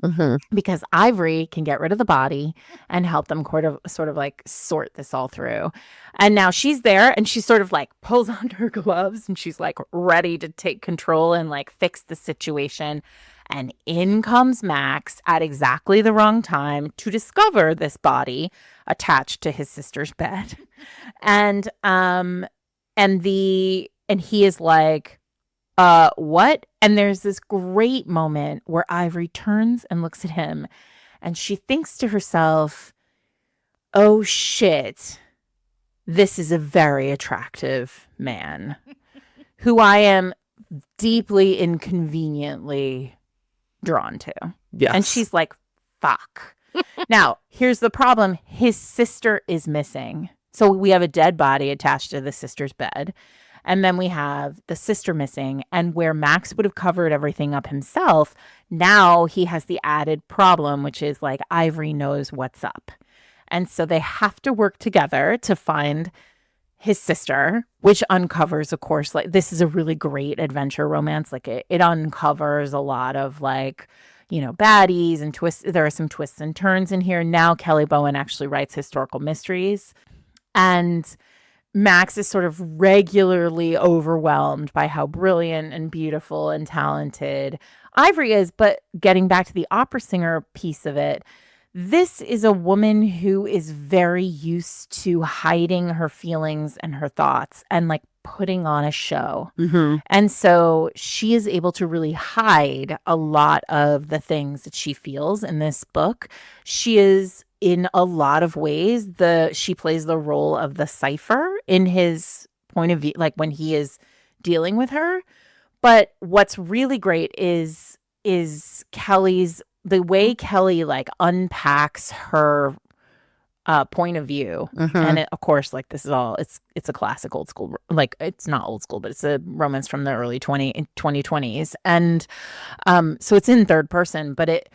Mm-hmm. because Ivory can get rid of the body and help them sort of like sort this all through. And now she's there and she sort of like pulls on her gloves and she's like ready to take control and like fix the situation. And in comes Max at exactly the wrong time to discover this body attached to his sister's bed. And and he is like, what? And there's this great moment where Ivory turns and looks at him and she thinks to herself, oh shit, this is a very attractive man who I am deeply inconveniently drawn to. Yes. And she's like, fuck. Now, here's the problem. His sister is missing. So we have a dead body attached to the sister's bed. And then we have the sister missing. And where Max would have covered everything up himself, now he has the added problem, which is like Ivory knows what's up. And so they have to work together to find his sister, which uncovers, of course, like this is a really great adventure romance. Like it uncovers a lot of like, you know, baddies and twists. There are some twists and turns in here. Now Kelly Bowen actually writes historical mysteries. And Max is sort of regularly overwhelmed by how brilliant and beautiful and talented Ivory is. But getting back to the opera singer piece of it, this is a woman who is very used to hiding her feelings and her thoughts and like putting on a show. Mm-hmm. And so she is able to really hide a lot of the things that she feels in this book. She is in a lot of ways, she plays the role of the cipher in his point of view, like when he is dealing with her. But what's really great is the way Kelly like unpacks her point of view. Mm-hmm. And of course, like this is all, it's a classic old school, like it's not old school, but it's a romance from the early 2020s. And so it's in third person, but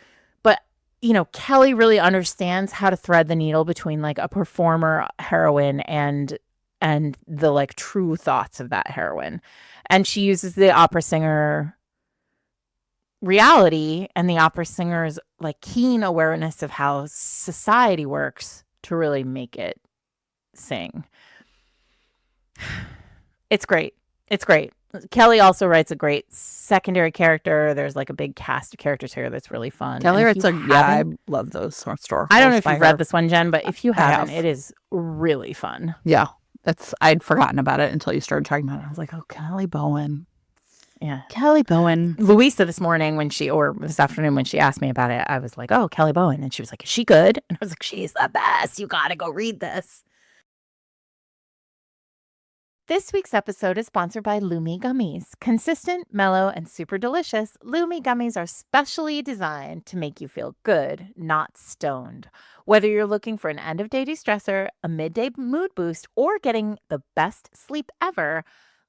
you know, Kelly really understands how to thread the needle between like a performer heroine and the like true thoughts of that heroine. And she uses the opera singer reality and the opera singer's like keen awareness of how society works to really make it sing. It's great. It's great. Kelly also writes a great secondary character. There's like a big cast of characters here that's really fun. Kelly writes I love those stories. I don't know if you've read this one, Jen, but if you haven't, have. it is really fun. Yeah. I'd forgotten about it until you started talking about it. I was like, oh, Kelly Bowen. Yeah. Kelly Bowen. Louisa this afternoon when she asked me about it, I was like, oh, Kelly Bowen. And she was like, is she good? And I was like, she's the best. You got to go read this. This week's episode is sponsored by Lumi Gummies. Consistent, mellow, and super delicious, Lumi Gummies are specially designed to make you feel good, not stoned. Whether you're looking for an end-of-day de-stressor, a midday mood boost, or getting the best sleep ever,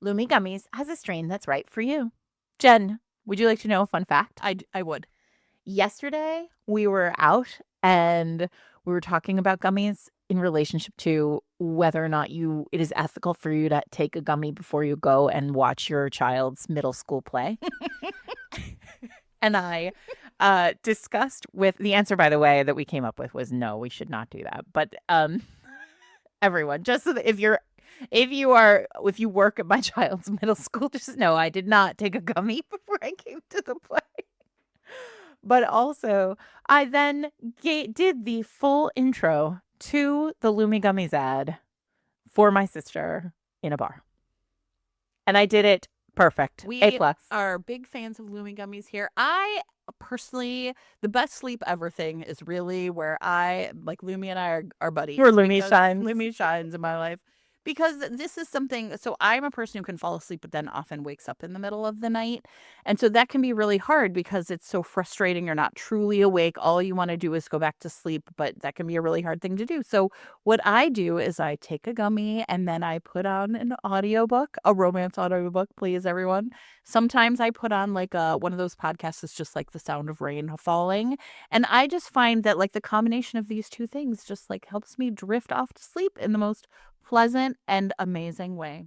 Lumi Gummies has a strain that's right for you. Jen, would you like to know a fun fact? I would. Yesterday, we were out and we were talking about gummies in relationship to whether or not it is ethical for you to take a gummy before you go and watch your child's middle school play. And I discussed with the answer, by the way, that we came up with was no, we should not do that. But everyone, just so that if you work at my child's middle school, just know I did not take a gummy before I came to the play. But also, I then did the full intro to the Lumi Gummies ad for my sister in a bar. And I did it perfect. We A+. are big fans of Lumi Gummies here. I personally, the best sleep ever thing is really where Lumi and I are buddies. Where Lumi shines. Lumi shines in my life. Because this is something, so I'm a person who can fall asleep, but then often wakes up in the middle of the night. And so that can be really hard because it's so frustrating. You're not truly awake. All you want to do is go back to sleep, but that can be a really hard thing to do. So what I do is I take a gummy and then I put on an audiobook, a romance audiobook, please, everyone. Sometimes I put on like one of those podcasts that's just like the sound of rain falling. And I just find that like the combination of these two things just like helps me drift off to sleep in the most pleasant and amazing way.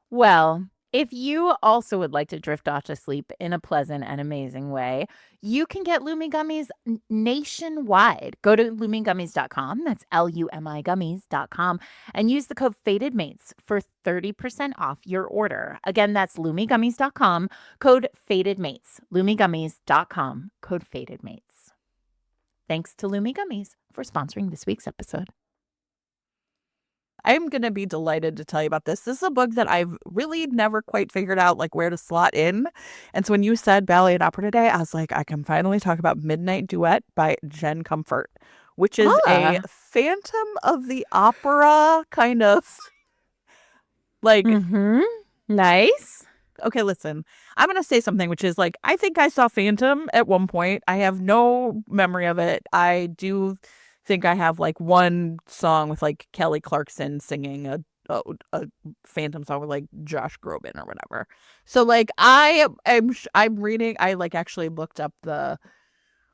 Well, If you also would like to drift off to sleep in a pleasant and amazing way, you can get Lumi Gummies nationwide. Go to lumigummies.com, that's L-U-M-I gummies.com, and use the code FATEDMATES for 30% off your order. Again, that's lumigummies.com, code FATEDMATES. Lumigummies.com, code FATEDMATES. Thanks to Lumi Gummies for sponsoring this week's episode. I'm going to be delighted to tell you about this. This is a book that I've really never quite figured out like where to slot in. And so when you said ballet and opera today, I was like, I can finally talk about Midnight Duet by Jen Comfort, which is a Phantom of the Opera kind of like. Nice. Okay, listen, I'm going to say something, which is like, I think I saw Phantom at one point. I have no memory of it. I do think I have like one song with like Kelly Clarkson singing a Phantom song with like Josh Groban or whatever. So like I'm reading. I like actually looked up the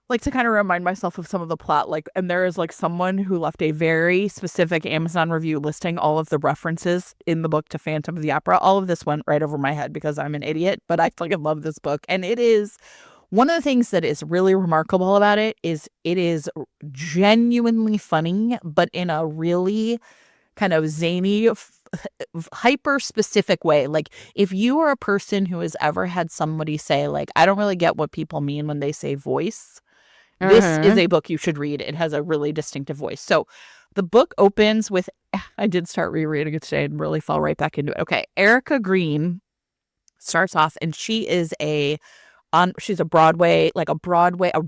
like to kind of remind myself of some of the plot. Like, and there is like someone who left a very specific Amazon review listing all of the references in the book to Phantom of the Opera. All of this went right over my head because I'm an idiot, but I fucking love this book, and it is. One of the things that is really remarkable about it is genuinely funny, but in a really kind of zany, hyper specific way. Like if you are a person who has ever had somebody say like, I don't really get what people mean when they say voice, this is a book you should read. It has a really distinctive voice. So the book opens with, I did start rereading it today and really fell right back into it. Okay. Erica Green starts off, and she is she's a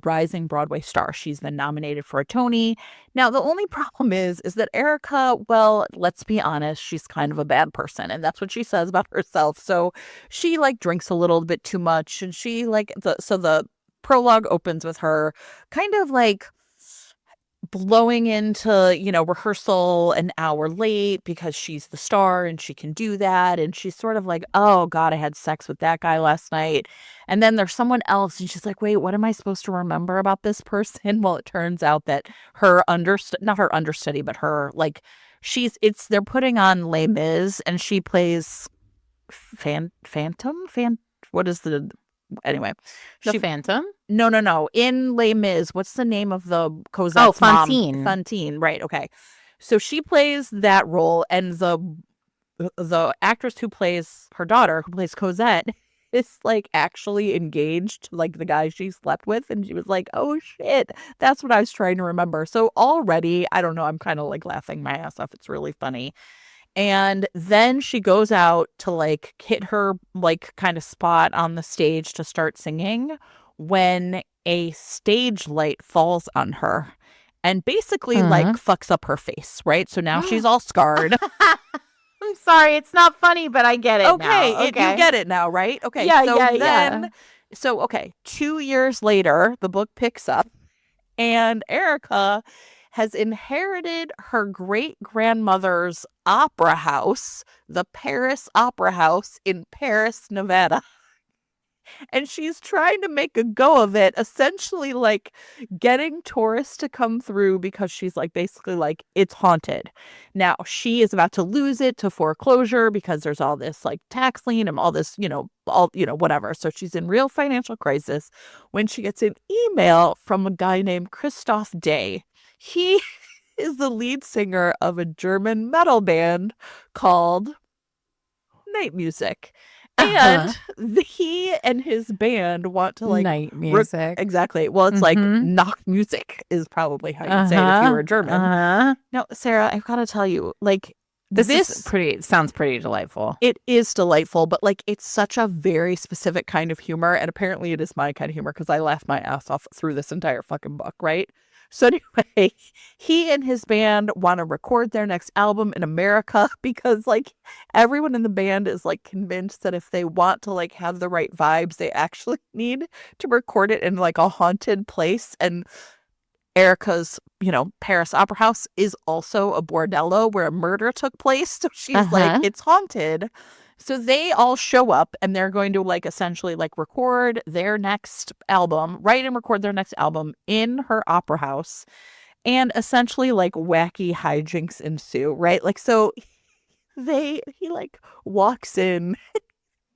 rising Broadway star. She's been nominated for a Tony. Now, the only problem is that Erica, well, let's be honest, she's kind of a bad person. And that's what she says about herself. So she like drinks a little bit too much. And she like, the prologue opens with her kind of like blowing into, rehearsal an hour late because she's the star and she can do that. And she's sort of like, oh God, I had sex with that guy last night. And then there's someone else and she's like, wait, what am I supposed to remember about this person? Well, it turns out that not her understudy, but her, like, they're putting on Les Mis and she plays Phantom? What is anyway. The Phantom? No. In Les Mis, what's the name of the Cosette's mom? Fantine, right, okay. So she plays that role, and the actress who plays her daughter, who plays Cosette, is like actually engaged to like the guy she slept with, and she was like, oh shit, that's what I was trying to remember. So already, I don't know, I'm kind of like laughing my ass off. It's really funny. And then she goes out to like hit her like kind of spot on the stage to start singing when a stage light falls on her and basically like fucks up her face, right? So now she's all scarred. I'm sorry, it's not funny, but I get it now. Okay. You get it now, right? Okay. Yeah. So, okay, 2 years later, the book picks up, and Erica has inherited her great-grandmother's opera house, the Paris Opera House in Paris, Nevada. And she's trying to make a go of it, essentially like getting tourists to come through because she's like basically like it's haunted. Now she is about to lose it to foreclosure because there's all this like tax lien and all this, whatever. So she's in real financial crisis when she gets an email from a guy named Christoph Day. He is the lead singer of a German metal band called Night Music. And he and his band want to like night music. Exactly. Well, it's like Nacht music is probably how you'd say it if you were German. Now, Sarah, I've got to tell you, like this sounds pretty delightful. It is delightful, but like it's such a very specific kind of humor, and apparently it is my kind of humor because I laughed my ass off through this entire fucking book, right? So anyway, he and his band want to record their next album in America because like everyone in the band is like convinced that if they want to like have the right vibes, they actually need to record it in like a haunted place. And Erica's, Paris Opera House is also a bordello where a murder took place. So she's like, it's haunted. So they all show up and they're going to like essentially like record their next album, write and record their next album in her opera house. And essentially like wacky hijinks ensue, right? Like, so he like walks in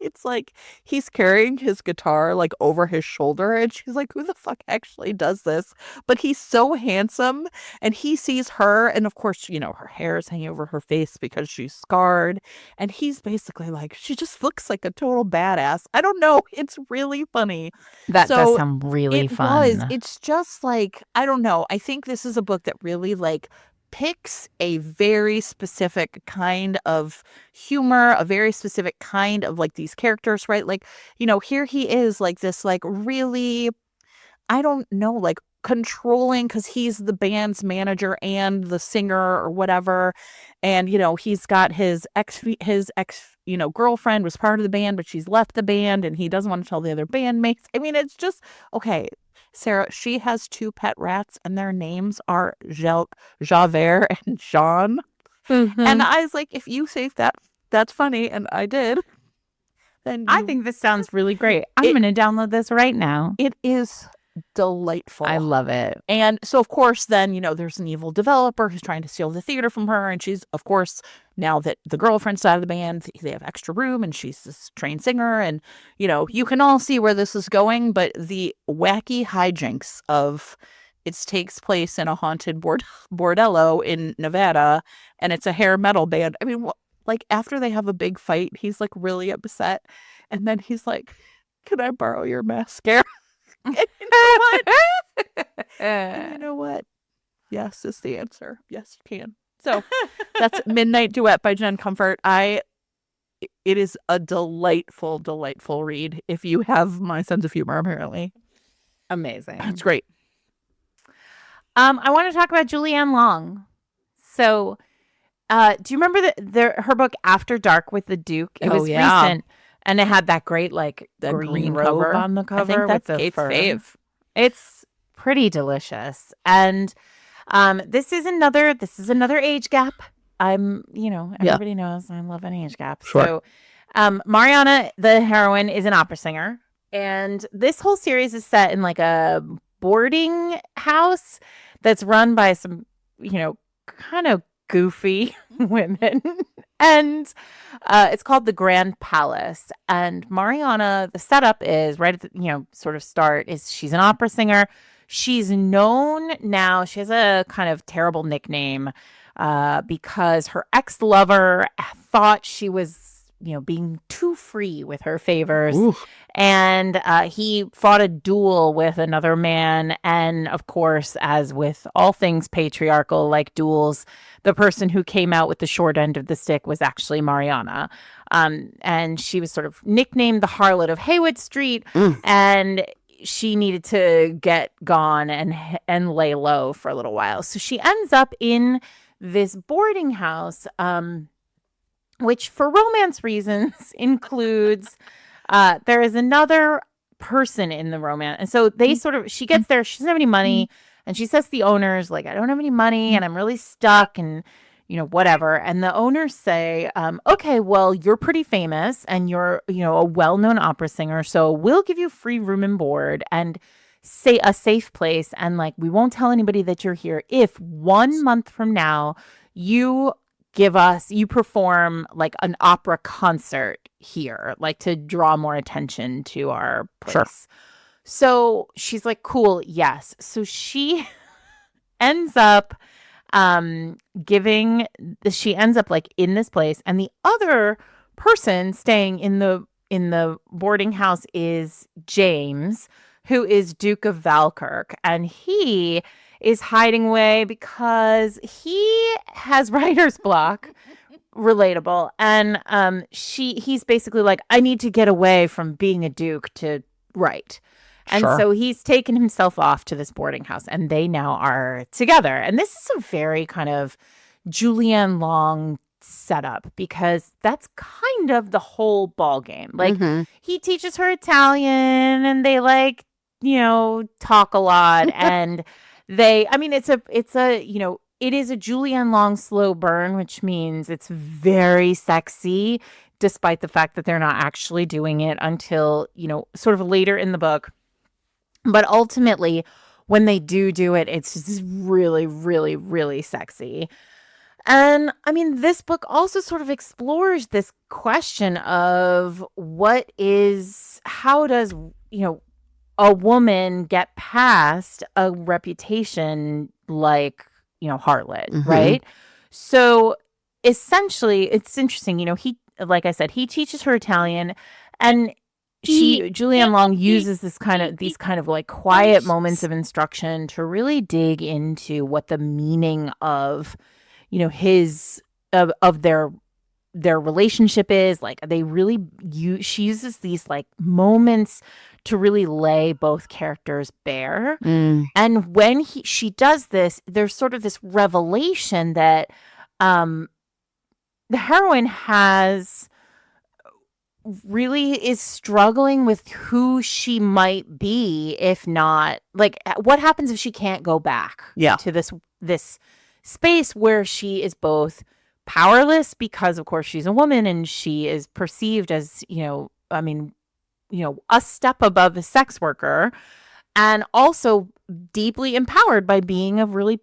it's like he's carrying his guitar like over his shoulder, and she's like, who the fuck actually does this? But he's so handsome, and he sees her, and of course, her hair is hanging over her face because she's scarred, and he's basically like, she just looks like a total badass. I don't know, it's really funny. That does So sound really fun. it's just like, I don't know. I think this is a book that really like picks a very specific kind of humor, a very specific kind of like these characters, right? Like, here he is like this, like really, I don't know, like controlling because he's the band's manager and the singer or whatever. And, he's got his ex, girlfriend was part of the band, but she's left the band and he doesn't want to tell the other bandmates. I mean, it's just, okay. Sarah, she has two pet rats and their names are Javert and Jean. And Hmm. I was like, if you say that's funny, and I did, then I think this sounds really great. I'm it going to download this right now. it is I delightful. love it. And so, of course, then, there's an evil developer who's trying to steal the theater from her. And she's, of course, now that the girlfriend's out of the band, they have extra room and she's this trained singer. And, you can all see where this is going. But the wacky hijinks of it takes place in a haunted bordello in Nevada, and it's a hair metal band. I mean, like after they have a big fight, he's like really upset. And then he's like, can I borrow your mascara? And you know what? And you know what? Yes is the answer. Yes, you can. So that's Midnight Duet by Jen Comfort. It is a delightful, delightful read if you have my sense of humor, apparently. It's Amazing. great. I want to talk about Julianne Long. So, do you remember her book After Dark with the Duke? It Oh was yeah. recent, and it had that great like The green robe cover. on the I think cover with that's the Kate's fur. fave. It's pretty delicious, and this is another age gap. Yeah. Everybody knows I love an age gap. Sure. So, Mariana, the heroine, is an opera singer, and this whole series is set in like a boarding house that's run by some, kind of goofy women. And it's called the Grand Palace. And Mariana, the setup is right at the, sort of start is she's an opera singer. She's known now. She has a kind of terrible nickname because her ex-lover thought she was, being too free with her favors. Ooh. And he fought a duel with another man. And of course, as with all things patriarchal, like duels, the person who came out with the short end of the stick was actually Mariana. And she was sort of nicknamed the Harlot of Haywood Street. Mm. And she needed to get gone and lay low for a little while. So she ends up in this boarding house, which for romance reasons includes there is another person in the romance. And so she gets there, she doesn't have any money. And she says to the owners, like, I don't have any money and I'm really stuck and, whatever. And the owners say, okay, well, you're pretty famous and you're, a well-known opera singer. So we'll give you free room and board and say a safe place. And like, we won't tell anybody that you're here if 1 month from now you perform like an opera concert here, like to draw more attention to our place. Sure. So she's like, cool, yes. So she ends up she ends up like in this place, and the other person staying in the boarding house is James, who is Duke of Valkirk, and he is hiding away because he has writer's block. Relatable. And he's basically like, I need to get away from being a duke to write. And Sure. so he's taken himself off to this boarding house, and they now are together. And this is a very kind of Julianne Long setup because that's kind of the whole ball game. Like he teaches her Italian, and they like, talk a lot. And it is a Julianne Long slow burn, which means it's very sexy, despite the fact that they're not actually doing it until, sort of later in the book. But ultimately, when they do it, it's just really, really, really sexy. And I mean, this book also sort of explores this question of how does, a woman get past a reputation like, harlot, Mm-hmm. right? So essentially, it's interesting, like I said, he teaches her Italian, and Julianne Long uses these kind of like quiet moments of instruction to really dig into what the meaning of, his of their relationship is. Like, she uses these like moments to really lay both characters bare. Mm. And when she does this, there's sort of this revelation that um the heroine has really is struggling with who she might be, if not, like, what happens if she can't go back Yeah. to this space where she is both powerless because of course she's a woman and she is perceived as, I mean, a step above a sex worker, and also deeply empowered by being a really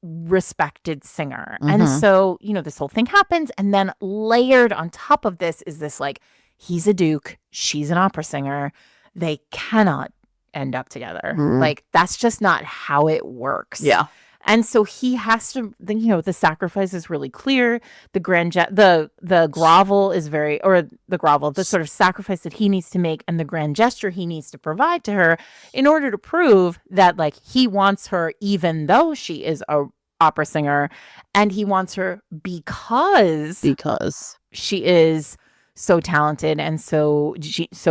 respected singer. And Mm-hmm. so, this whole thing happens. And then layered on top of this is this like, he's a duke, she's an opera singer. They cannot end up together. Mm. Like, that's just not how it works. Yeah. And so he has to, the sacrifice is really clear. The grovel is the sort of sacrifice that he needs to make, and the grand gesture he needs to provide to her in order to prove that, like, he wants her even though she is a opera singer, and he wants her because she is so talented and so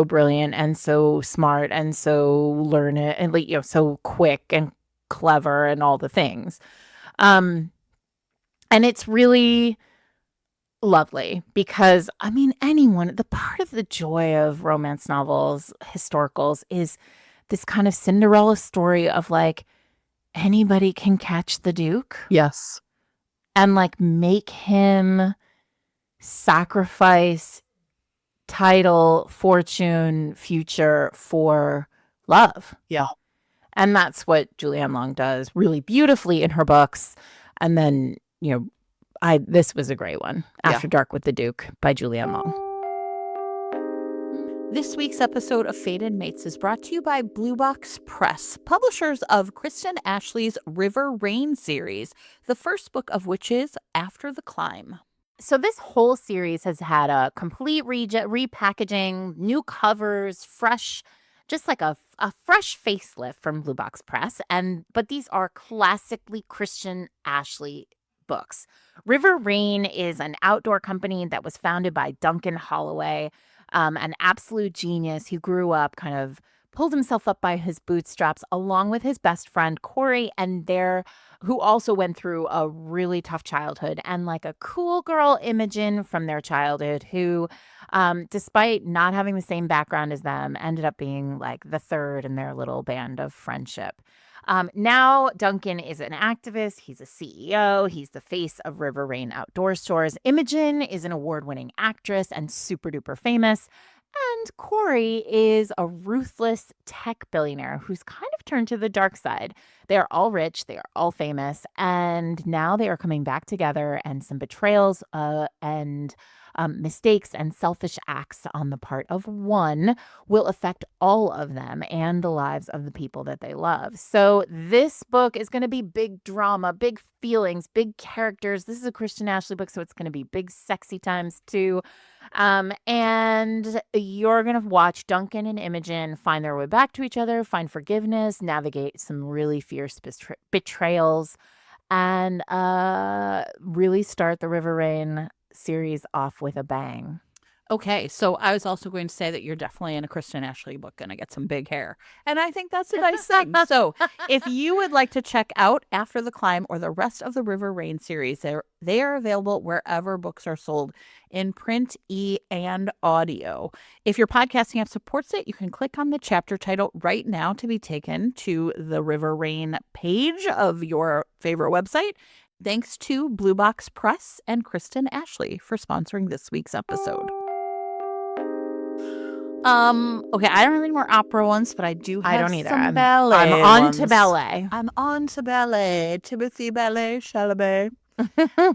brilliant and so smart and so learned and, like, so quick and clever and all the things. And it's really lovely because, I mean, the part of the joy of romance novels, historicals, is this kind of Cinderella story of like, anybody can catch the Duke. Yes. And like make him sacrifice title, fortune, future for love. Yeah. And that's what Julianne Long does really beautifully in her books. And then, this was a great one. After Dark with the Duke by Julianne Long. This week's episode of Fated Mates is brought to you by Blue Box Press, publishers of Kristen Ashley's River Rain series, the first book of which is After the Climb. So this whole series has had a complete repackaging, new covers, fresh, just like a fresh facelift from Blue Box Press. But these are classically Kristen Ashley books. River Rain is an outdoor company that was founded by Duncan Holloway, an absolute genius who grew up kind of pulled himself up by his bootstraps along with his best friend Corey, and who also went through a really tough childhood, and like a cool girl Imogen from their childhood who, despite not having the same background as them, ended up being like the third in their little band of friendship. Now Duncan is an activist. He's a CEO. He's the face of River Rain Outdoor Stores. Imogen is an award-winning actress and super duper famous. And Corey is a ruthless tech billionaire who's kind of turned to the dark side. They are all rich, they are all famous, and now they are coming back together, and some betrayals and mistakes and selfish acts on the part of one will affect all of them and the lives of the people that they love. So this book is going to be big drama, big feelings, big characters. This is a Kristen Ashley book, so it's going to be big sexy times too. And you're going to watch Duncan and Imogen find their way back to each other, find forgiveness, navigate some really fierce betrayals, and really start the River Rain series off with a bang. Okay, so I was also going to say that you're definitely in a Kristen Ashley book going to get some big hair. And I think that's a nice thing. So if you would like to check out After the Climb or the rest of the River Rain series, they are available wherever books are sold in print, and audio. If your podcasting app supports it, you can click on the chapter title right now to be taken to the River Rain page of your favorite website. Thanks to Blue Box Press and Kristen Ashley for sponsoring this week's episode. Okay, I don't have any more opera ones, but I do have I don't either. some ballet I'm on ones. to ballet. I'm on to ballet. Timothy Ballet Chalamet.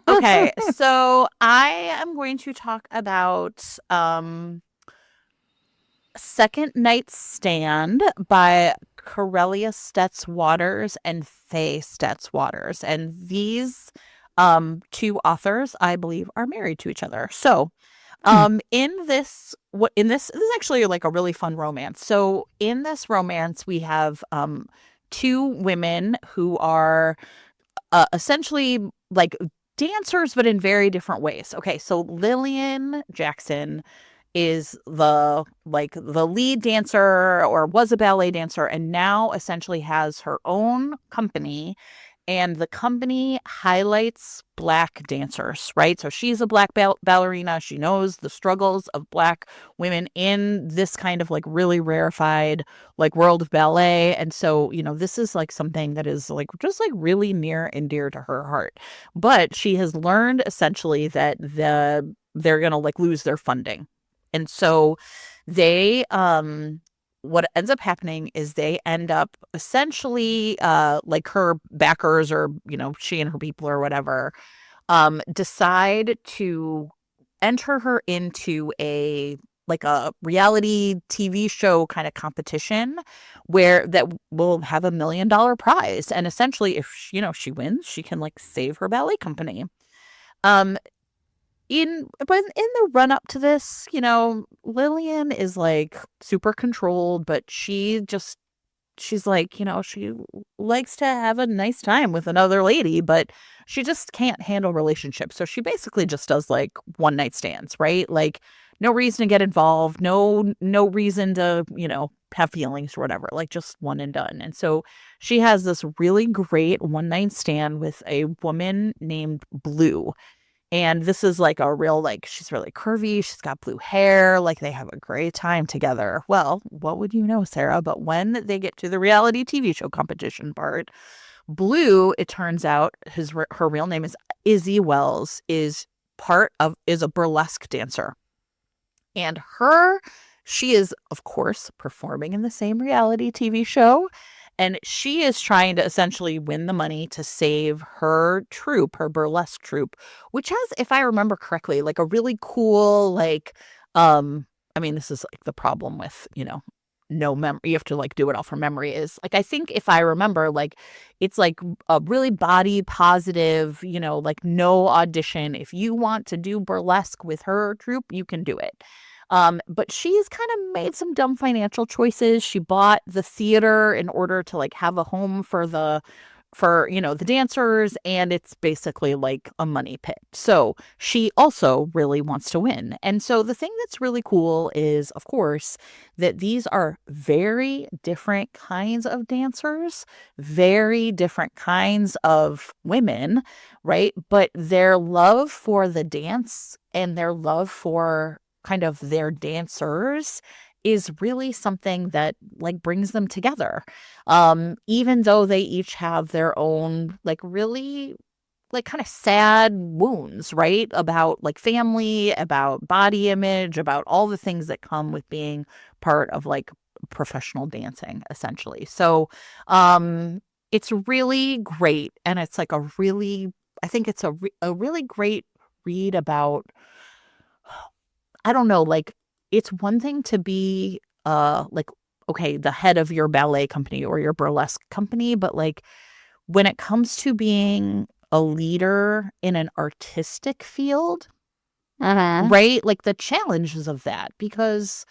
Okay, so I am going to talk about Second Night Stand by Corellia Stetz Waters and Faye Stetz Waters. And these two authors, I believe, are married to each other. So Hmm. this is actually like a really fun romance. So in this romance, we have two women who are essentially like dancers, but in very different ways. Okay, so Lillian Jackson is the lead dancer or was a ballet dancer and now essentially has her own company, and the company highlights Black dancers, right? So she's a Black ballerina. She knows the struggles of Black women in this kind of like really rarefied like world of ballet. And so, this is like something that is like just like really near and dear to her heart. But she has learned essentially that they're going to like lose their funding. And so they what ends up happening is they end up essentially like her backers, or she and her people or whatever, decide to enter her into a reality TV show kind of competition where that will have $1 million prize, and essentially if she wins, she can like save her ballet company. um but in the run up to this, Lillian is like super controlled, but she's like, she likes to have a nice time with another lady, but she just can't handle relationships. So she basically just does like one night stands, right? Like no reason to get involved, no reason to, have feelings or whatever, like just one and done. And so she has this really great one night stand with a woman named Blue. And this is like a real, like, she's really curvy. She's got blue hair. Like, they have a great time together. Well, what would you know, Sarah? But when they get to the reality TV show competition part, Blue, it turns out her real name is Izzy Wells, is a burlesque dancer. And she is, of course, performing in the same reality TV show. And she is trying to essentially win the money to save her troupe, her burlesque troupe, which has, if I remember correctly, like a really cool, like, I mean, this is like the problem with, no memory. You have to like do it all from memory. Is like, I think if I remember, like, it's like a really body positive, like no audition. If you want to do burlesque with her troupe, you can do it. But she's kind of made some dumb financial choices. She bought the theater in order to like have a home for the dancers, and it's basically like a money pit. So she also really wants to win. And so the thing that's really cool is, of course, that these are very different kinds of dancers, very different kinds of women, right? But their love for the dance and their love for kind of their dancers is really something that like brings them together. Even though they each have their own like really like kind of sad wounds, right? About like family, about body image, about all the things that come with being part of like professional dancing, essentially. So it's really great, and it's like I think it's a really great read about, I don't know, like it's one thing to be like, okay, the head of your ballet company or your burlesque company, but like when it comes to being a leader in an artistic field, Uh-huh. right? Like the challenges of that, because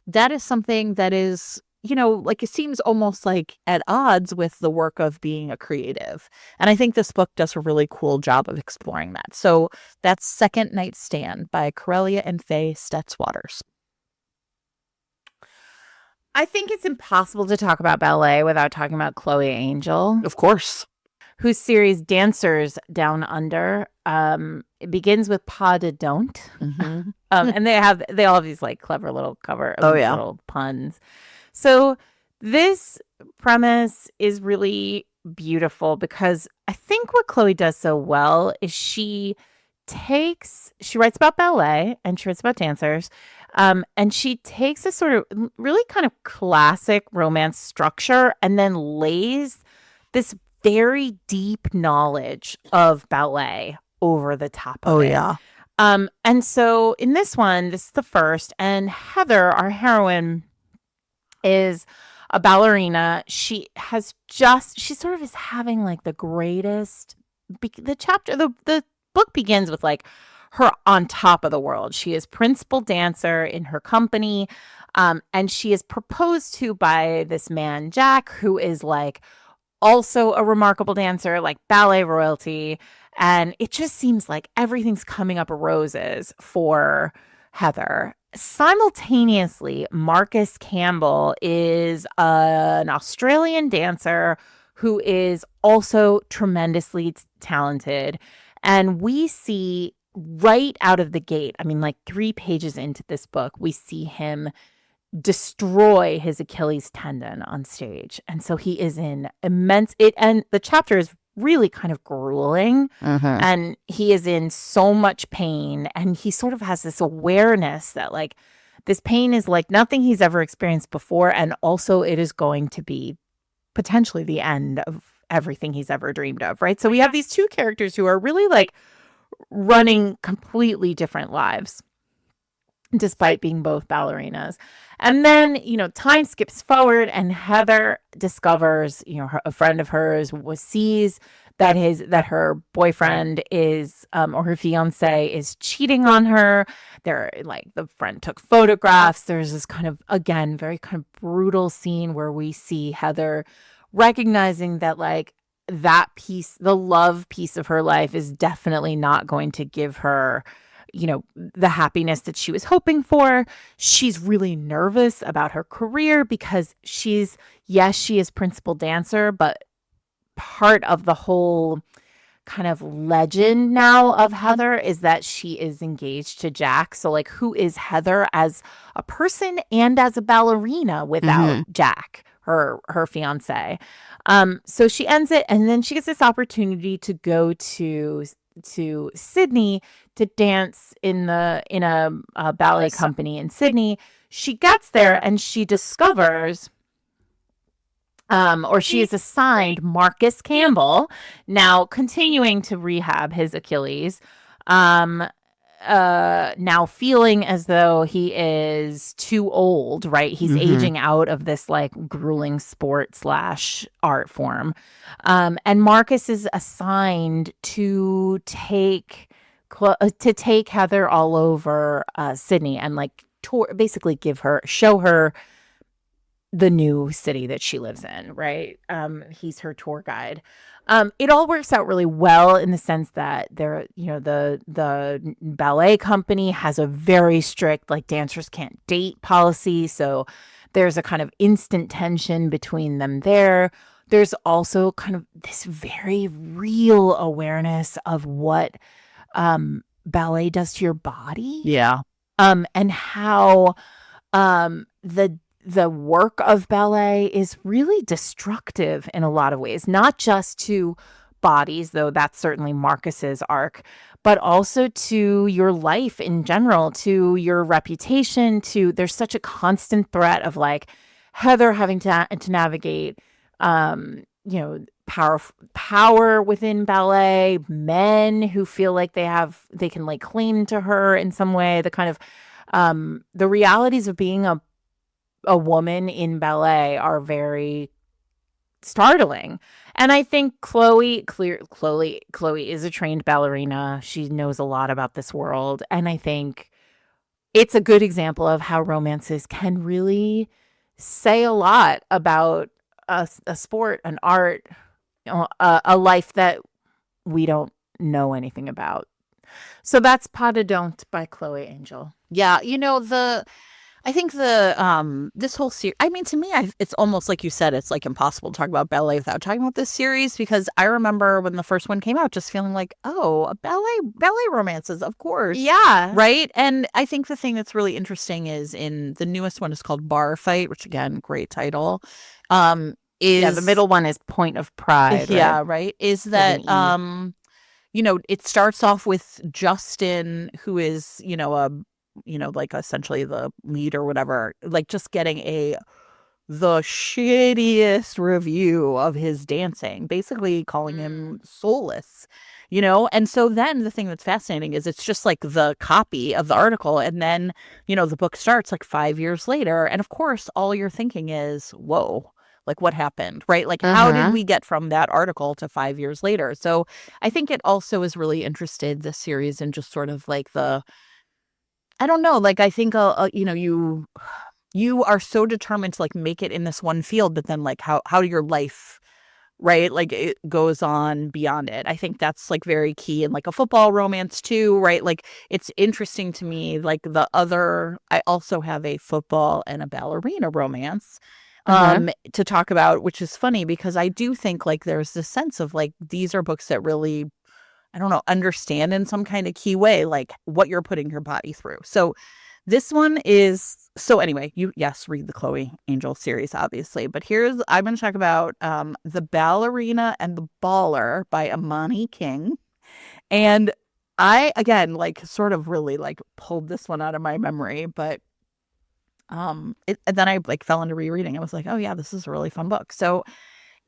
that is something that is, like it seems almost like at odds with the work of being a creative. And I think this book does a really cool job of exploring that. So that's Second Night Stand by Corellia and Faye Stetz Waters. I think it's impossible to talk about ballet without talking about Chloe Angel, Of course. whose series Dancers Down Under it begins with Pas de Don't. Mm-hmm. And they all have these like clever little cover Oh, yeah. little puns. So this premise is really beautiful because I think what Chloe does so well is she writes about ballet and she writes about dancers. And she takes a sort of really kind of classic romance structure and then lays this very deep knowledge of ballet over the top of Oh it. yeah. And so in this one, this is the first, and Heather, our heroine, is a ballerina. She sort of is having like the greatest, the book begins with like her on top of the world. She is principal dancer in her company. And she is proposed to by this man, Jack, who is like also a remarkable dancer, like ballet royalty. And it just seems like everything's coming up roses for Heather. Simultaneously, Marcus Campbell is an Australian dancer who is also tremendously talented. And we see right out of the gate, I mean, like 3 pages into this book, we see him destroy his Achilles tendon on stage. And so he is in immense it and the chapter is really kind of grueling, Mm-hmm. and he is in so much pain, and he sort of has this awareness that like this pain is like nothing he's ever experienced before, and also it is going to be potentially the end of everything he's ever dreamed of, right? So we have these two characters who are really like running completely different lives despite being both ballerinas. And then, time skips forward, and Heather discovers, a friend of hers sees that her boyfriend is, or her fiance is cheating on her. They're like, the friend took photographs. There's this kind of, again, very kind of brutal scene where we see Heather recognizing that like that piece, the love piece of her life, is definitely not going to give her the happiness that she was hoping for. She's really nervous about her career because she is principal dancer, but part of the whole kind of legend now of Heather is that she is engaged to Jack. So like, who is Heather as a person and as a ballerina without Jack, her fiance? So she ends it, and then she gets this opportunity to go to Sydney to dance in a ballet company in Sydney. She gets there and she discovers, or she is assigned Marcus Campbell, now continuing to rehab his Achilles, now feeling as though he is too old, right? He's aging out of this like grueling sport / art form. And Marcus is assigned to take Heather all over Sydney and like basically show her the new city that she lives in, right? He's her tour guide. It all works out really well in the sense that the ballet company has a very strict like dancers can't date policy, so there's a kind of instant tension between them there. There's also kind of this very real awareness of what ballet does to your body. Yeah. And how the work of ballet is really destructive in a lot of ways, not just to bodies, though that's certainly Marcus's arc, but also to your life in general, to your reputation, there's such a constant threat of like Heather having to navigate, power within ballet, men who feel like they can lay claim to her in some way, the kind of, the realities of being a woman in ballet are very startling. And I think Chloe is a trained ballerina. She knows a lot about this world. And I think it's a good example of how romances can really say a lot about a sport, an art, a life that we don't know anything about. So that's Pas de Don't by Chloe Angel. Yeah, I think this whole series, I mean, to me, it's almost like you said, it's like impossible to talk about ballet without talking about this series, because I remember when the first one came out just feeling like, oh, a ballet romances, of course. Yeah. Right? And I think the thing that's really interesting is in the newest one is called Bar Fight, which again, great title. The middle one is Point of Pride. Yeah, right. Is that it starts off with Justin, who is, like essentially the lead or whatever, like just getting a the shittiest review of his dancing, basically calling him Mm. soulless, you know? And so then the thing that's fascinating is it's just like the copy of the article. And then, you know, the book starts like 5 years later. And of course, all you're thinking is, whoa, like what happened, right? Like, how did Mm-hmm. we get from that article to 5 years later? So I think it also is really interested, this series, in just sort of like I don't know, like I think, you know, you are so determined to like make it in this one field, but then like how your life, right, like it goes on beyond it. I think that's like very key in like a football romance too, right? Like it's interesting to me, like I also have a football and a ballerina romance Mm-hmm. to talk about, which is funny because I do think like there's this sense of like these are books that really, I don't know, understand in some kind of key way like what you're putting your body through. So this one is, so anyway, you, yes, read the Chloe Angel series, obviously. But I'm going to talk about The Ballerina and the Baller by Amani King. And I, again, like sort of really like pulled this one out of my memory, but and then I like fell into rereading. I was like, oh yeah, this is a really fun book. So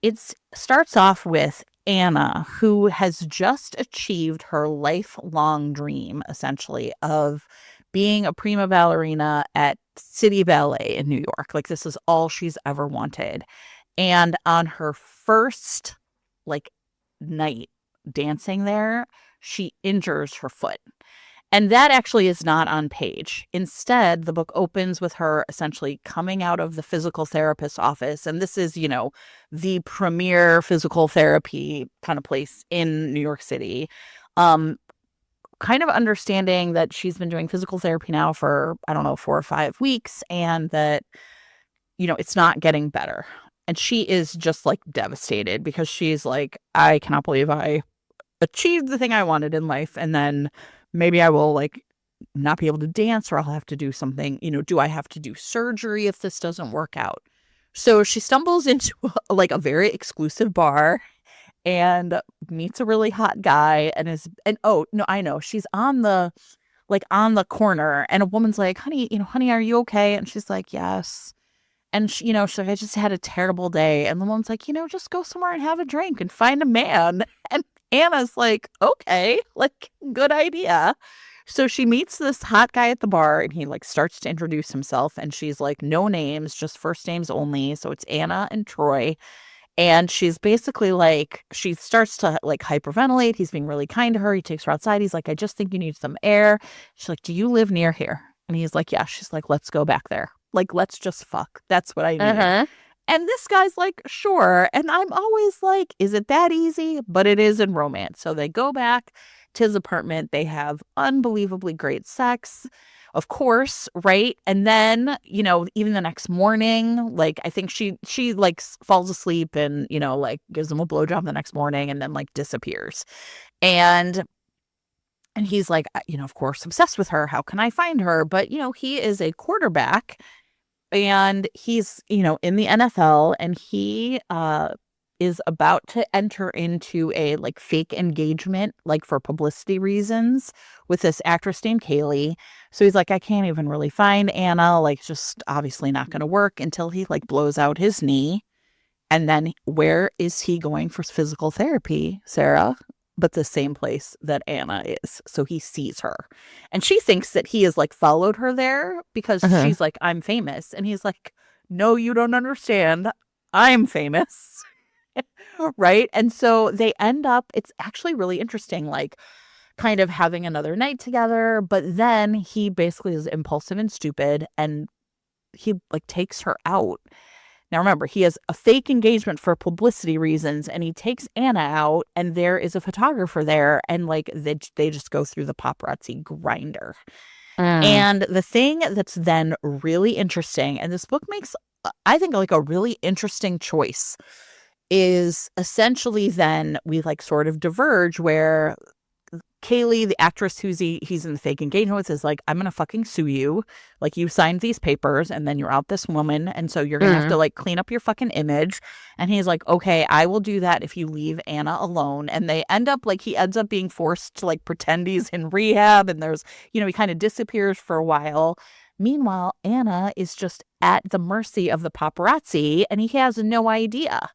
it starts off with Anna, who has just achieved her lifelong dream, essentially, of being a prima ballerina at City Ballet in New York. Like, this is all she's ever wanted. And on her first, like, night dancing there, she injures her foot. And that actually is not on page. Instead, the book opens with her essentially coming out of the physical therapist's office. And this is, you know, the premier physical therapy kind of place in New York City. Um, Kind of understanding that she's been doing physical therapy now for, I don't know, 4 or 5 weeks, and that, you know, it's not getting better. And she is just like devastated because she's like, I cannot believe I achieved the thing I wanted in life. And then maybe I will like not be able to dance, or I'll have to do something, you know, do I have to do surgery if this doesn't work out? So she stumbles into like a very exclusive bar and meets a really hot guy and oh, no, I know. She's on the on the corner, and a woman's like, "Honey, you know, honey, are you okay?" And she's like, "Yes." And she, you know, she's like, I just had a terrible day. And the woman's like, you know, just go somewhere and have a drink and find a man. And Anna's like, okay, like, good idea. So she meets this hot guy at the bar, and he like starts to introduce himself. And she's like, no names, just first names only. So it's Anna and Troy. And she's basically like, she starts to like hyperventilate. He's being really kind to her. He takes her outside. He's like, I just think you need some air. She's like, do you live near here? And he's like, yeah. She's like, let's go back there. Like, let's just fuck. That's what I need. Uh-huh. And this guy's like, sure. And I'm always like, is it that easy? But it is in romance. So they go back to his apartment. They have unbelievably great sex, of course, right? And then, you know, even the next morning, like I think she like falls asleep and, you know, like gives him a blowjob the next morning and then like disappears. And he's like, you know, of course, obsessed with her. How can I find her? But, you know, he is a quarterback, and he's, you know, in the NFL, and he is about to enter into a like fake engagement, like for publicity reasons, with this actress named Kaylee. So he's like, I can't even really find Anna, like it's just obviously not going to work, until he like blows out his knee. And then where is he going for physical therapy, Sarah? But the same place that Anna is. So he sees her. And she thinks that he has like followed her there because Uh-huh. she's like, I'm famous. And he's like, no, you don't understand. I'm famous. Right. And so they end up, it's actually really interesting, like kind of having another night together. But then he basically is impulsive and stupid, and he like takes her out. Now remember, he has a fake engagement for publicity reasons, and he takes Anna out, and there is a photographer there, and like they just go through the paparazzi grinder. Mm. And the thing that's then really interesting, and this book makes, I think, like a really interesting choice, is essentially then we like sort of diverge where Kaylee, the actress he's in the fake engagement with, is like, I'm gonna fucking sue you. Like, you signed these papers and then you're out this woman, and so you're gonna have to Mm. like clean up your fucking image. And he's like, okay, I will do that if you leave Anna alone. And they end up like, he ends up being forced to like pretend he's in rehab, and there's, you know, he kind of disappears for a while. Meanwhile, Anna is just at the mercy of the paparazzi and he has no idea.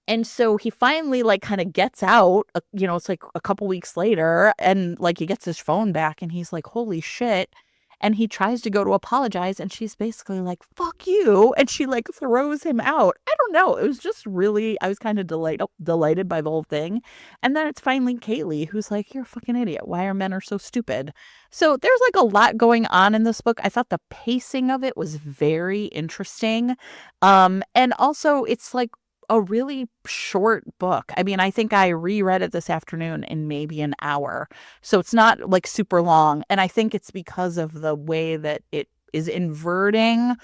And so he finally like kind of gets out, it's like a couple weeks later and like he gets his phone back and he's like, holy shit. And he tries to go to apologize and she's basically like, fuck you. And she like throws him out. I don't know. It was just really, I was kind of delighted by the whole thing. And then it's finally Kaylee who's like, you're a fucking idiot. Why are men are so stupid? So there's like a lot going on in this book. I thought the pacing of it was very interesting. And also it's like a really short book. I mean, I think I reread it this afternoon in maybe an hour. So it's not like super long. And I think it's because of the way that it is inverting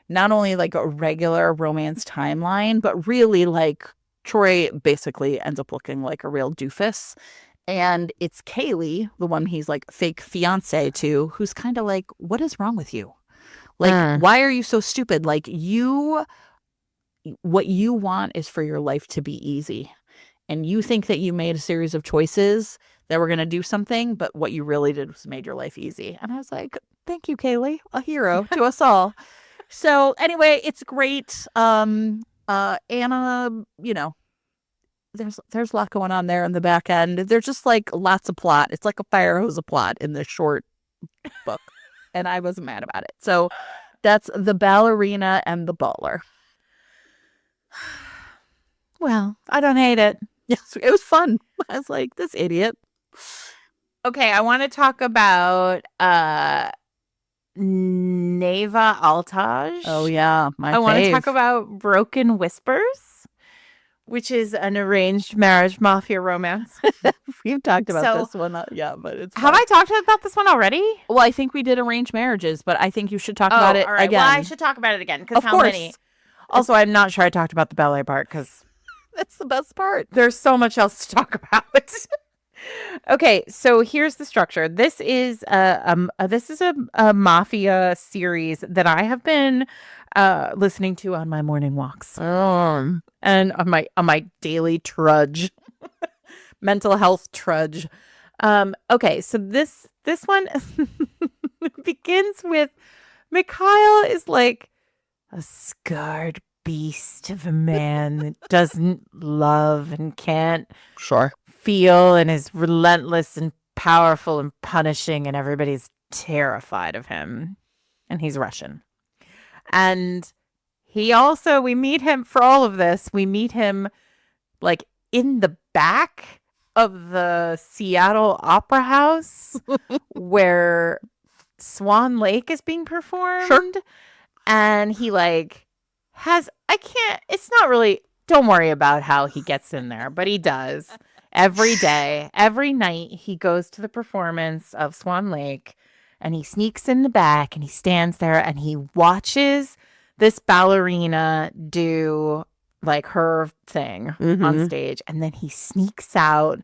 not only like a regular romance timeline, but really like Troy basically ends up looking like a real doofus. And it's Kaylee, the one he's like fake fiance to, who's kind of like, what is wrong with you? Like, why are you so stupid? Like, what you want is for your life to be easy. And you think that you made a series of choices that were going to do something, but what you really did was made your life easy. And I was like, thank you, Kaylee, a hero to us all. So anyway, it's great. Anna, there's a lot going on there in the back end. There's just like lots of plot. It's like a fire hose of plot in this short book. And I wasn't mad about it. So that's The Ballerina and the Baller. Well, I don't hate it. Yes, it was fun. I was like, this idiot. Okay, I want to talk about Neva Altaj. Oh, yeah. I want to talk about Broken Whispers, which is an arranged marriage mafia romance. We've talked about this one. But it's fun. Have I talked about this one already? Well, I think we did arranged marriages, but I think you should talk about it again. Well, I should talk about it again because how many? Also, I'm not sure I talked about the ballet part because that's the best part. There's so much else to talk about. Okay, so here's the structure. This is a mafia series that I have been listening to on my morning walks and on my daily trudge, mental health trudge. Okay, so this one begins with Mikhail is like a scarred beast of a man that doesn't love and can't feel and is relentless and powerful and punishing, and everybody's terrified of him. And he's Russian. And we meet him for all of this. We meet him like in the back of the Seattle Opera House where Swan Lake is being performed. Sure. And he it's not really, don't worry about how he gets in there, but he does. Every day, every night, he goes to the performance of Swan Lake and he sneaks in the back and he stands there and he watches this ballerina do like her thing on stage. And then he sneaks out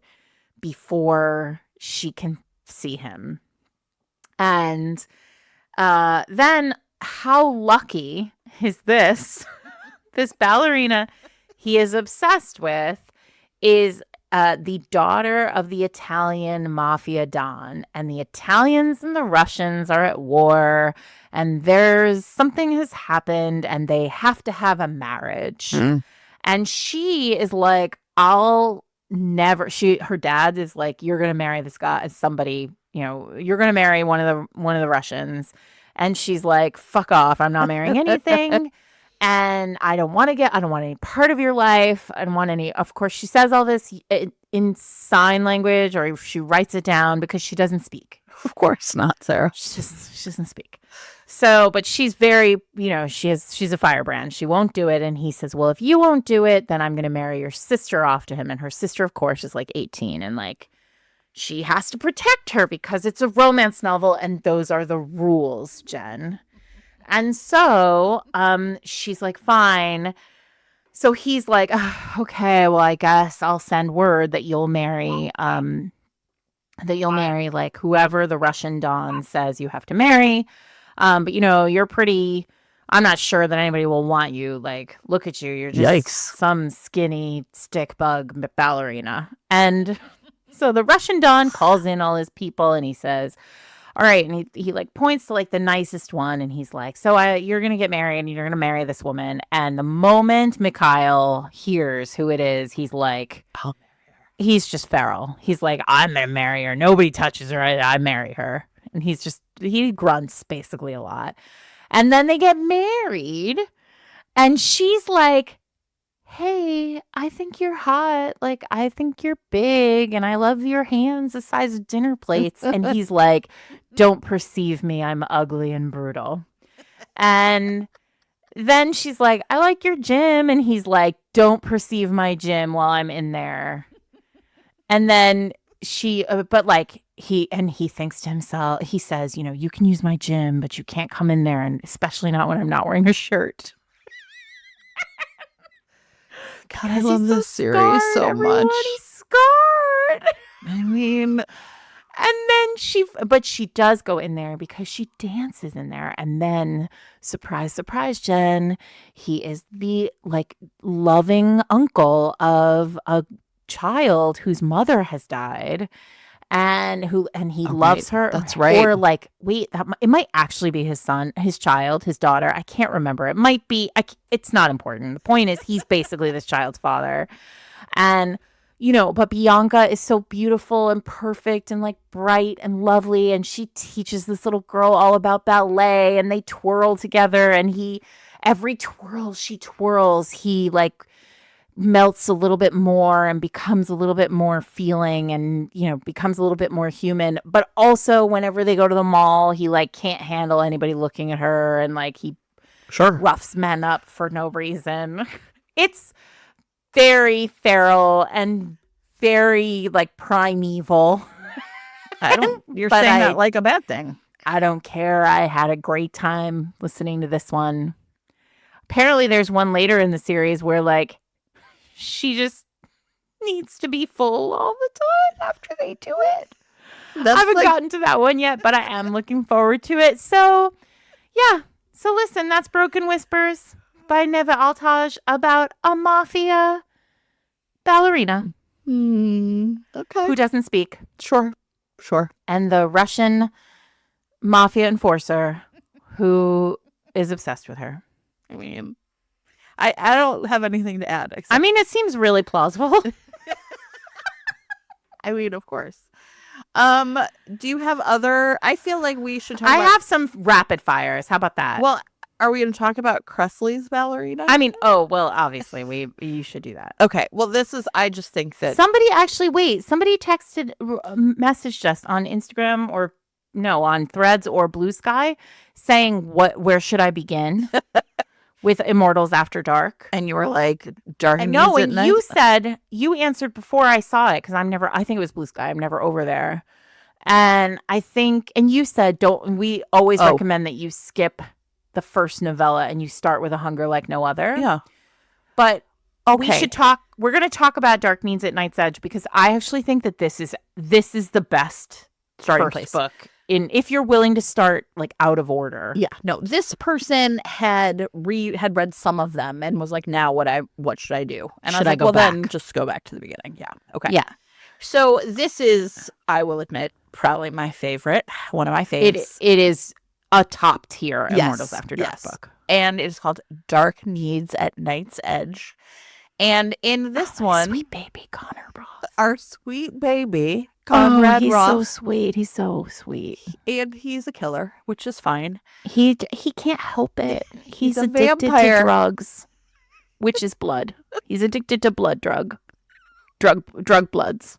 before she can see him. And then how lucky is this ballerina he is obsessed with is the daughter of the Italian mafia don, and the Italians and the Russians are at war, and something has happened and they have to have a marriage. And she is like, her dad is like, you're going to marry this guy as somebody, you're going to marry one of the Russians. And she's like, fuck off. I'm not marrying anything. And I don't want any part of your life. I don't want any, of course, she says all this in sign language, or she writes it down because she doesn't speak. Of course not, Sarah. She doesn't speak. So, but she's very, she's a firebrand. She won't do it. And he says, well, if you won't do it, then I'm going to marry your sister off to him. And her sister, of course, is like 18. And like, she has to protect her because it's a romance novel. And those are the rules, Jen. And so she's like, fine. So he's like, oh, okay, well, I guess I'll send word that you'll marry like whoever the Russian Don says you have to marry. But you're pretty, I'm not sure that anybody will want you. Like, look at you. You're just some skinny stick bug ballerina. And so the Russian Don calls in all his people and he says, all right. And he like points to like the nicest one. And he's like, so you're going to get married and you're going to marry this woman. And the moment Mikhail hears who it is, he's like, Oh. he's just feral. He's like, I'm going to marry her. Nobody touches her. I marry her. And he grunts basically a lot. And then they get married. And she's like, hey, I think you're hot. Like, I think you're big. And I love your hands the size of dinner plates. And he's like, don't perceive me. I'm ugly and brutal. And then she's like, I like your gym. And he's like, don't perceive my gym while I'm in there. And then but like, he thinks to himself, he says, you can use my gym, but you can't come in there. And especially not when I'm not wearing a shirt. God, I love this series so much. He's scarred. I mean, and then but she does go in there because she dances in there. And then, surprise, surprise, Jen, he is the like loving uncle of a child whose mother has died. And he loves her. That's right. Or like, wait, it might actually be his son, his child, his daughter. I can't remember. It might be. It's not important. The point is, he's basically this child's father. And, but Bianca is so beautiful and perfect and like bright and lovely. And she teaches this little girl all about ballet, and they twirl together. And every twirl she twirls, he like melts a little bit more and becomes a little bit more feeling and, becomes a little bit more human. But also whenever they go to the mall, he like can't handle anybody looking at her, and like he roughs men up for no reason. It's very feral and very like primeval. You're saying that like a bad thing. I don't care. I had a great time listening to this one. Apparently there's one later in the series where like she just needs to be full all the time after they do it. I haven't gotten to that one yet, but I am looking forward to it. So, yeah. So listen, that's Broken Whispers by Neva Altaj about a mafia ballerina. Okay. Who doesn't speak. Sure. And the Russian mafia enforcer who is obsessed with her. I mean, I don't have anything to add. I mean, it seems really plausible. I mean, of course. Do you have other? I feel like we should talk I have some rapid fires. How about that? Well, are we going to talk about Kresley's ballerina? I mean, obviously you should do that. Okay. Well, I just think that somebody messaged us on Instagram on Threads or Blue Sky saying where should I begin? With Immortals After Dark. And you were like, dark and no, and you said, you answered before I saw it, because I think it was Blue Sky. I'm never over there. And you said, we always recommend that you skip the first novella and you start with A Hunger Like No Other. Yeah. But we're going to talk about Dark Needs at Night's Edge, because I actually think that this is the best starting first place book. If you're willing to start like out of order. Yeah. No, this person had read some of them and was like, now what should I do? And should I was like, go back? Then just go back to the beginning. Yeah. Okay. Yeah. So this is, I will admit, probably my favorite. One of my favorites. It is a top tier Immortals After Dark book. And it is called Dark Needs at Night's Edge. And in this one, sweet baby Conrad Wroth. Our sweet baby Conrad Wroth. He's so sweet. He's so sweet. And he's a killer, which is fine. He can't help it. He's a addicted vampire. to drugs, which is blood. He's addicted to drug bloods.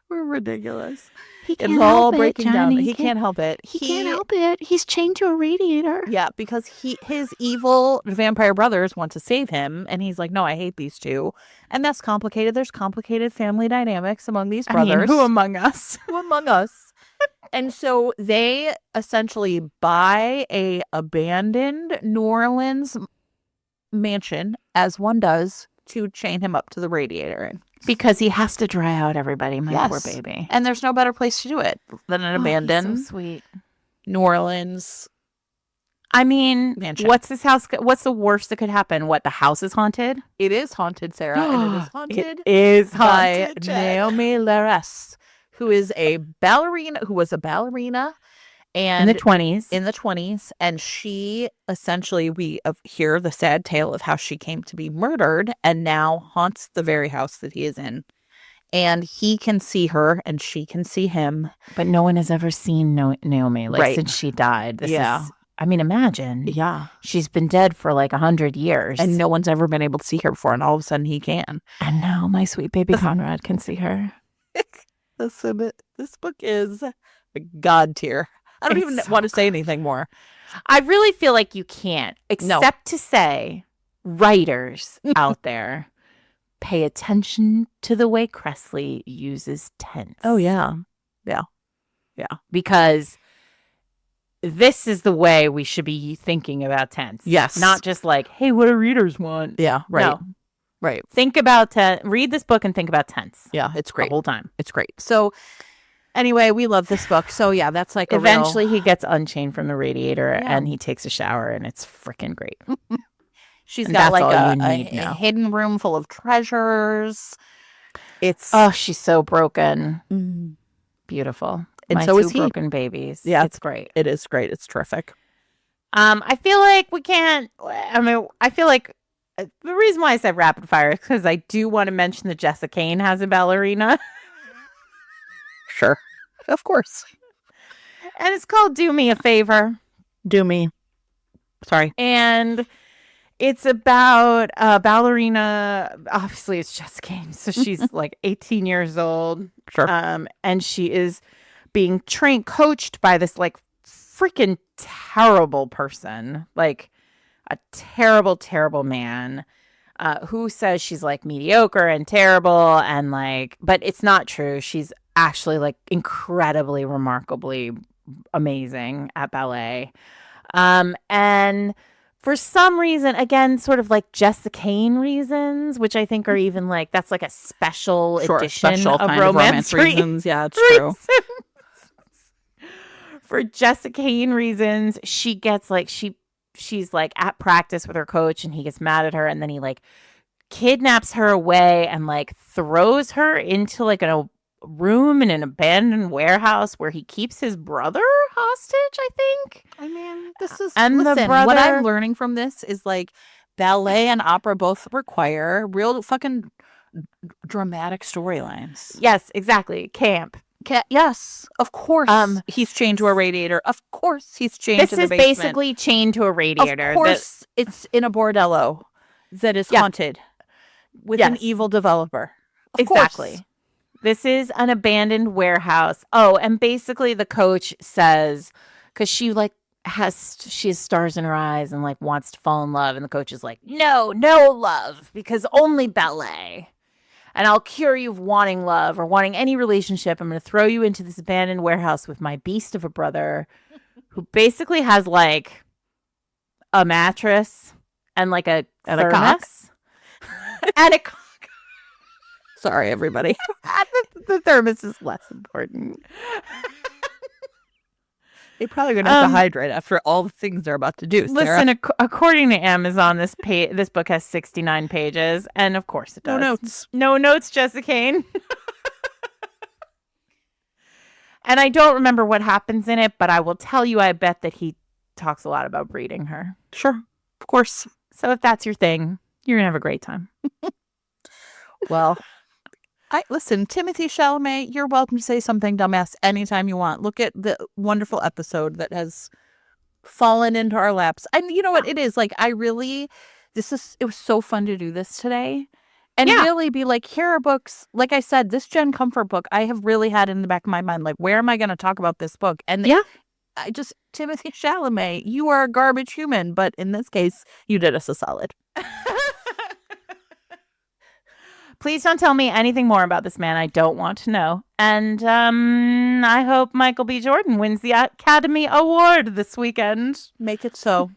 We're ridiculous. It's all breaking down. He can't help it. He can't help it. He's chained to a radiator. Yeah, because his evil vampire brothers want to save him, and he's like, no, I hate these two. And that's complicated. There's complicated family dynamics among these brothers. I mean, who among us? Who among us? And so they essentially buy a abandoned New Orleans mansion, as one does, to chain him up to the radiator. Because he has to dry out everybody, poor baby. And there's no better place to do it than an abandoned so sweet New Orleans. I mean, mansion. What's this house? What's the worst that could happen? What, the house is haunted? It is haunted, Sarah. And it is haunted. It is by haunted, Naomi Laress, who is a ballerina, who was a ballerina in the and 20s. in the 20s. And she essentially, we hear the sad tale of how she came to be murdered and now haunts the very house that he is in. And he can see her and she can see him. But no one has ever seen Naomi, like, Right. since she died. This Yeah. is, I mean, imagine. Yeah. She's been dead for like 100 years. And no one's ever been able to see her before. And all of a sudden he can. And now my sweet baby Conrad can see her. Listen, this book is a god tier. I don't even want to say anything more. I really feel like you can't, except to say, writers out there, pay attention to the way Cressley uses tense. Oh, yeah. Yeah. Yeah. Because this is the way we should be thinking about tense. Yes. Not just like, hey, what do readers want? Yeah. Right. No. Right. Think about read this book and think about tense. Yeah. It's great. The whole time. It's great. So anyway, we love this book. So yeah, that's like eventually he gets unchained from the radiator and he takes a shower and it's freaking great. She's got like a hidden room full of treasures. She's so broken. Beautiful. And My so two is he. Broken babies. Yeah, it's great. It is great. It's terrific. I feel like we can't. I mean, I feel like the reason why I said rapid fire is because I do want to mention that Jessica Kane has a ballerina. Sure, of course. And it's called "Do Me a Favor." Do me. Sorry. And it's about a ballerina. Obviously, it's Jessica Kane, so she's like 18 years old. Sure. And she is being coached by this like freaking terrible person, like a terrible, terrible man, who says she's like mediocre and terrible and like, but it's not true. She's actually like incredibly, remarkably amazing at ballet. And for some reason, again, sort of like Jessica Kane reasons, which I think are even like, that's like a special edition of romance reasons. Yeah, it's true. For Jessica Kane reasons, she gets like, she's like at practice with her coach and he gets mad at her and then he like kidnaps her away and like throws her into like a room in an abandoned warehouse where he keeps his brother hostage, I think. I mean, this is and listen, the brother, what I'm learning from this is like ballet and opera both require real fucking dramatic storylines. Yes, exactly. Camp. Yes, of course. He's chained to a radiator. Of course, he's chained to the basement. This is basically chained to a radiator. Of course, it's in a bordello that is haunted with an evil develover. Exactly. Course. This is an abandoned warehouse. Oh, and basically the coach says, because she has stars in her eyes and like wants to fall in love, and the coach is like, no love, because only ballet. And I'll cure you of wanting love or wanting any relationship. I'm going to throw you into this abandoned warehouse with my beast of a brother who basically has like a mattress and like a thermos. And a cock. Sorry, everybody. The thermos is less important. They're probably going to have to hydrate after all the things they're about to do, Sarah. Listen, according to Amazon, this book has 69 pages, and of course it does. No notes. No notes, Jessica Kane. And I don't remember what happens in it, but I will tell you, I bet that he talks a lot about breeding her. Sure, of course. So if that's your thing, you're going to have a great time. Well, listen, Timothée Chalamet, you're welcome to say something dumbass anytime you want. Look at the wonderful episode that has fallen into our laps. And you know what it is? Like, it was so fun to do this today. And really be like, here are books. Like I said, this Gen Comfort book, I have really had in the back of my mind, like, where am I going to talk about this book? And Timothée Chalamet, you are a garbage human. But in this case, you did us a solid. Please don't tell me anything more about this man. I don't want to know. And I hope Michael B. Jordan wins the Academy Award this weekend. Make it so.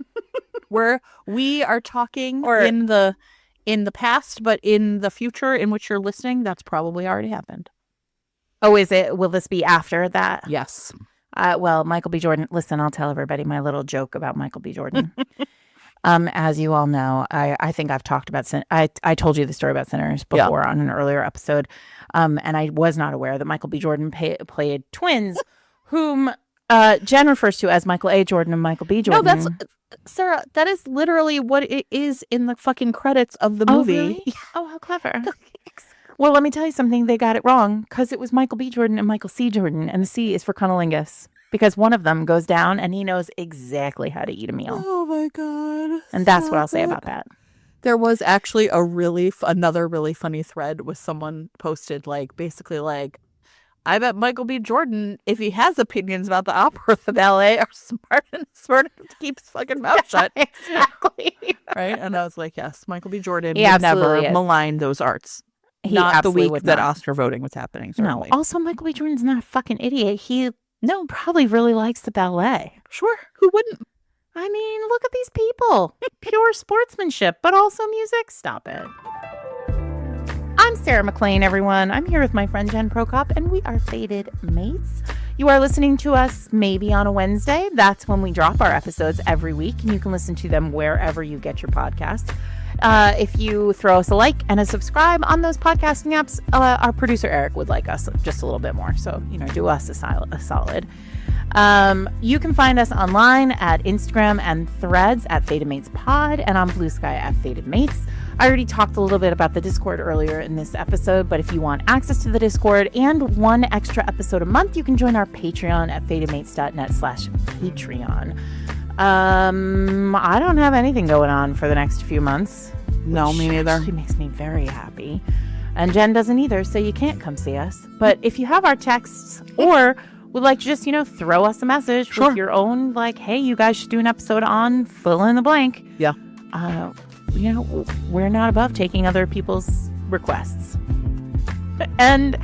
We are talking in the past, but in the future in which you're listening, that's probably already happened. Oh, is it? Will this be after that? Yes. Well, Michael B. Jordan, listen, I'll tell everybody my little joke about Michael B. Jordan. As you all know, I think I've talked about I told you the story about Sinners before on an earlier episode. And I was not aware that Michael B. Jordan played twins, whom Jen refers to as Michael A. Jordan and Michael B. Jordan. No, that's Sarah. That is literally what it is in the fucking credits of the movie. Really? Oh, how clever. Well, let me tell you something. They got it wrong because it was Michael B. Jordan and Michael C. Jordan, and the C is for cunnilingus because one of them goes down and he knows exactly how to eat a meal. Oh my God. And that's what I'll say about that. There was actually another really funny thread with someone posted basically I bet Michael B. Jordan, if he has opinions about the opera or the ballet, are smart enough to keep his fucking mouth shut. Exactly. Right? And I was like, yes, Michael B. Jordan He would never absolutely is. malign those arts. He Not the absolutely week would that not. Oscar voting was happening. Certainly. No. Also, Michael B. Jordan's not a fucking idiot. He probably really likes the ballet. Sure. Who wouldn't? I mean, look at these people. Pure sportsmanship, but also music. Stop it. I'm Sarah McLean, everyone. I'm here with my friend Jen Prokop, and we are Fated Mates. You are listening to us maybe on a Wednesday. That's when we drop our episodes every week, and you can listen to them wherever you get your podcasts. If you throw us a like and a subscribe on those podcasting apps, our producer Eric would like us just a little bit more. So, do us a solid. You can find us online at Instagram and Threads at Fated Mates Pod and on Blue Sky at Fated Mates. I already talked a little bit about the Discord earlier in this episode, but if you want access to the Discord and one extra episode a month, you can join our Patreon at fatedmates.net/Patreon. I don't have anything going on for the next few months. No, me neither. She makes me very happy. And Jen doesn't either, so you can't come see us. But if you have our texts or would like to just, throw us a message with your own, hey, you guys should do an episode on fill in the blank. Yeah. We're not above taking other people's requests. And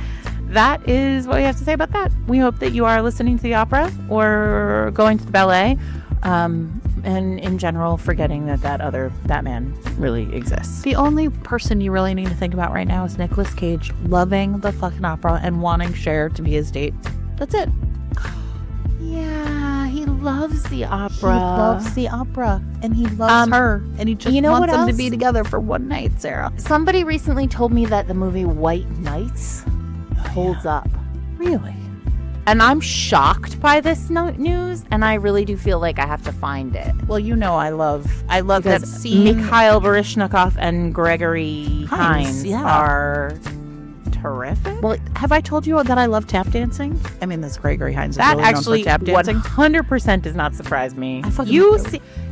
that is what we have to say about that. We hope that you are listening to the opera or going to the ballet. And in general, forgetting that man really exists. The only person you really need to think about right now is Nicolas Cage loving the fucking opera and wanting Cher to be his date. That's it. Yeah, he loves the opera. He loves the opera, and he loves her, and he just wants them to be together for one night, Sarah. Somebody recently told me that the movie White Nights holds up. Really? And I'm shocked by this news, and I really do feel like I have to find it. Well, I love that scene. Mikhail Baryshnikov and Gregory Hines are terrific. Well, have I told you that I love tap dancing? I mean, this Gregory Hines is that really known for actually tap dancing. 100% does not surprise me.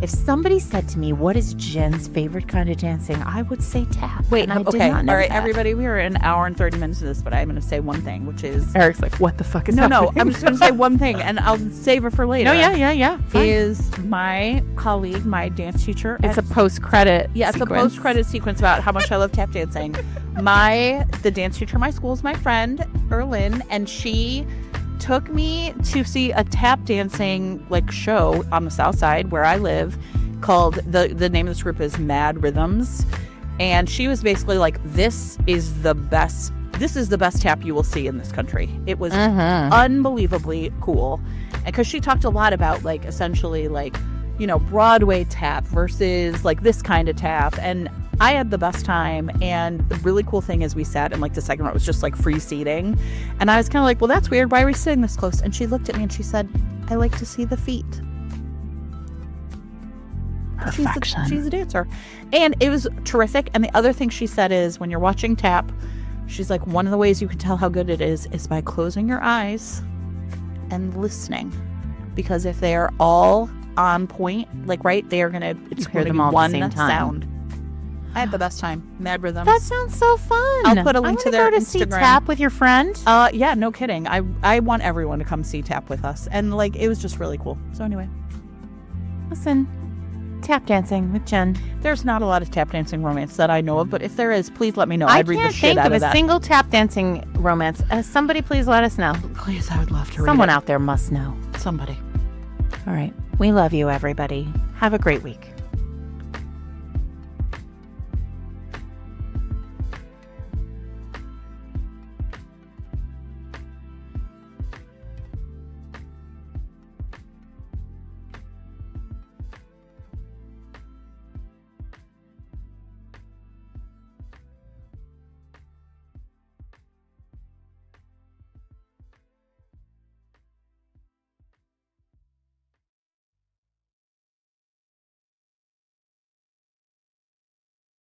If somebody said to me, "What is Jen's favorite kind of dancing?" I would say tap. Wait, and I okay, did not know all right, that. everybody. We are an hour and 30 minutes of this, but I'm going to say one thing, which is Eric's like, "What the fuck is happening?" No, I'm just going to say one thing, and I'll save it for later. No, yeah. Fine. Is my colleague, my dance teacher? It's a post-credit. Yeah, it's a post-credit sequence about how much I love tap dancing. The dance teacher at my school is my friend, Erlyn, and she took me to see a tap dancing show on the South Side where I live called the name of this group is Mad Rhythms, and she was basically like, this is the best tap you will see in this country. It was unbelievably cool, because she talked a lot about essentially Broadway tap versus this kind of tap, and I had the best time. And the really cool thing is we sat in the second row. It was just free seating, and I was kind of like, well, that's weird, why are we sitting this close? And she looked at me and she said, I like to see the feet. Perfection. She's a dancer, and it was terrific. And the other thing she said is, when you're watching tap, she's like, one of the ways you can tell how good it is by closing your eyes and listening, because if they are all on point, they are gonna, it's hear gonna them be all at the one same time. sound. I had the best time. Mad Rhythms. That sounds so fun. I'll put a link to their go to Instagram. see tap with your friend. Yeah, no kidding. I want everyone to come see tap with us, and it was just really cool. So anyway, Listen, tap dancing with Jen. there's not a lot of tap dancing romance that I know of, but if there is, please let me know. I'd read the can't shit think out of of a that. single tap dancing romance. Somebody please let us know. Please, I would love to read Someone it. out there must know. Somebody. All right. We love you, everybody. Have a great week.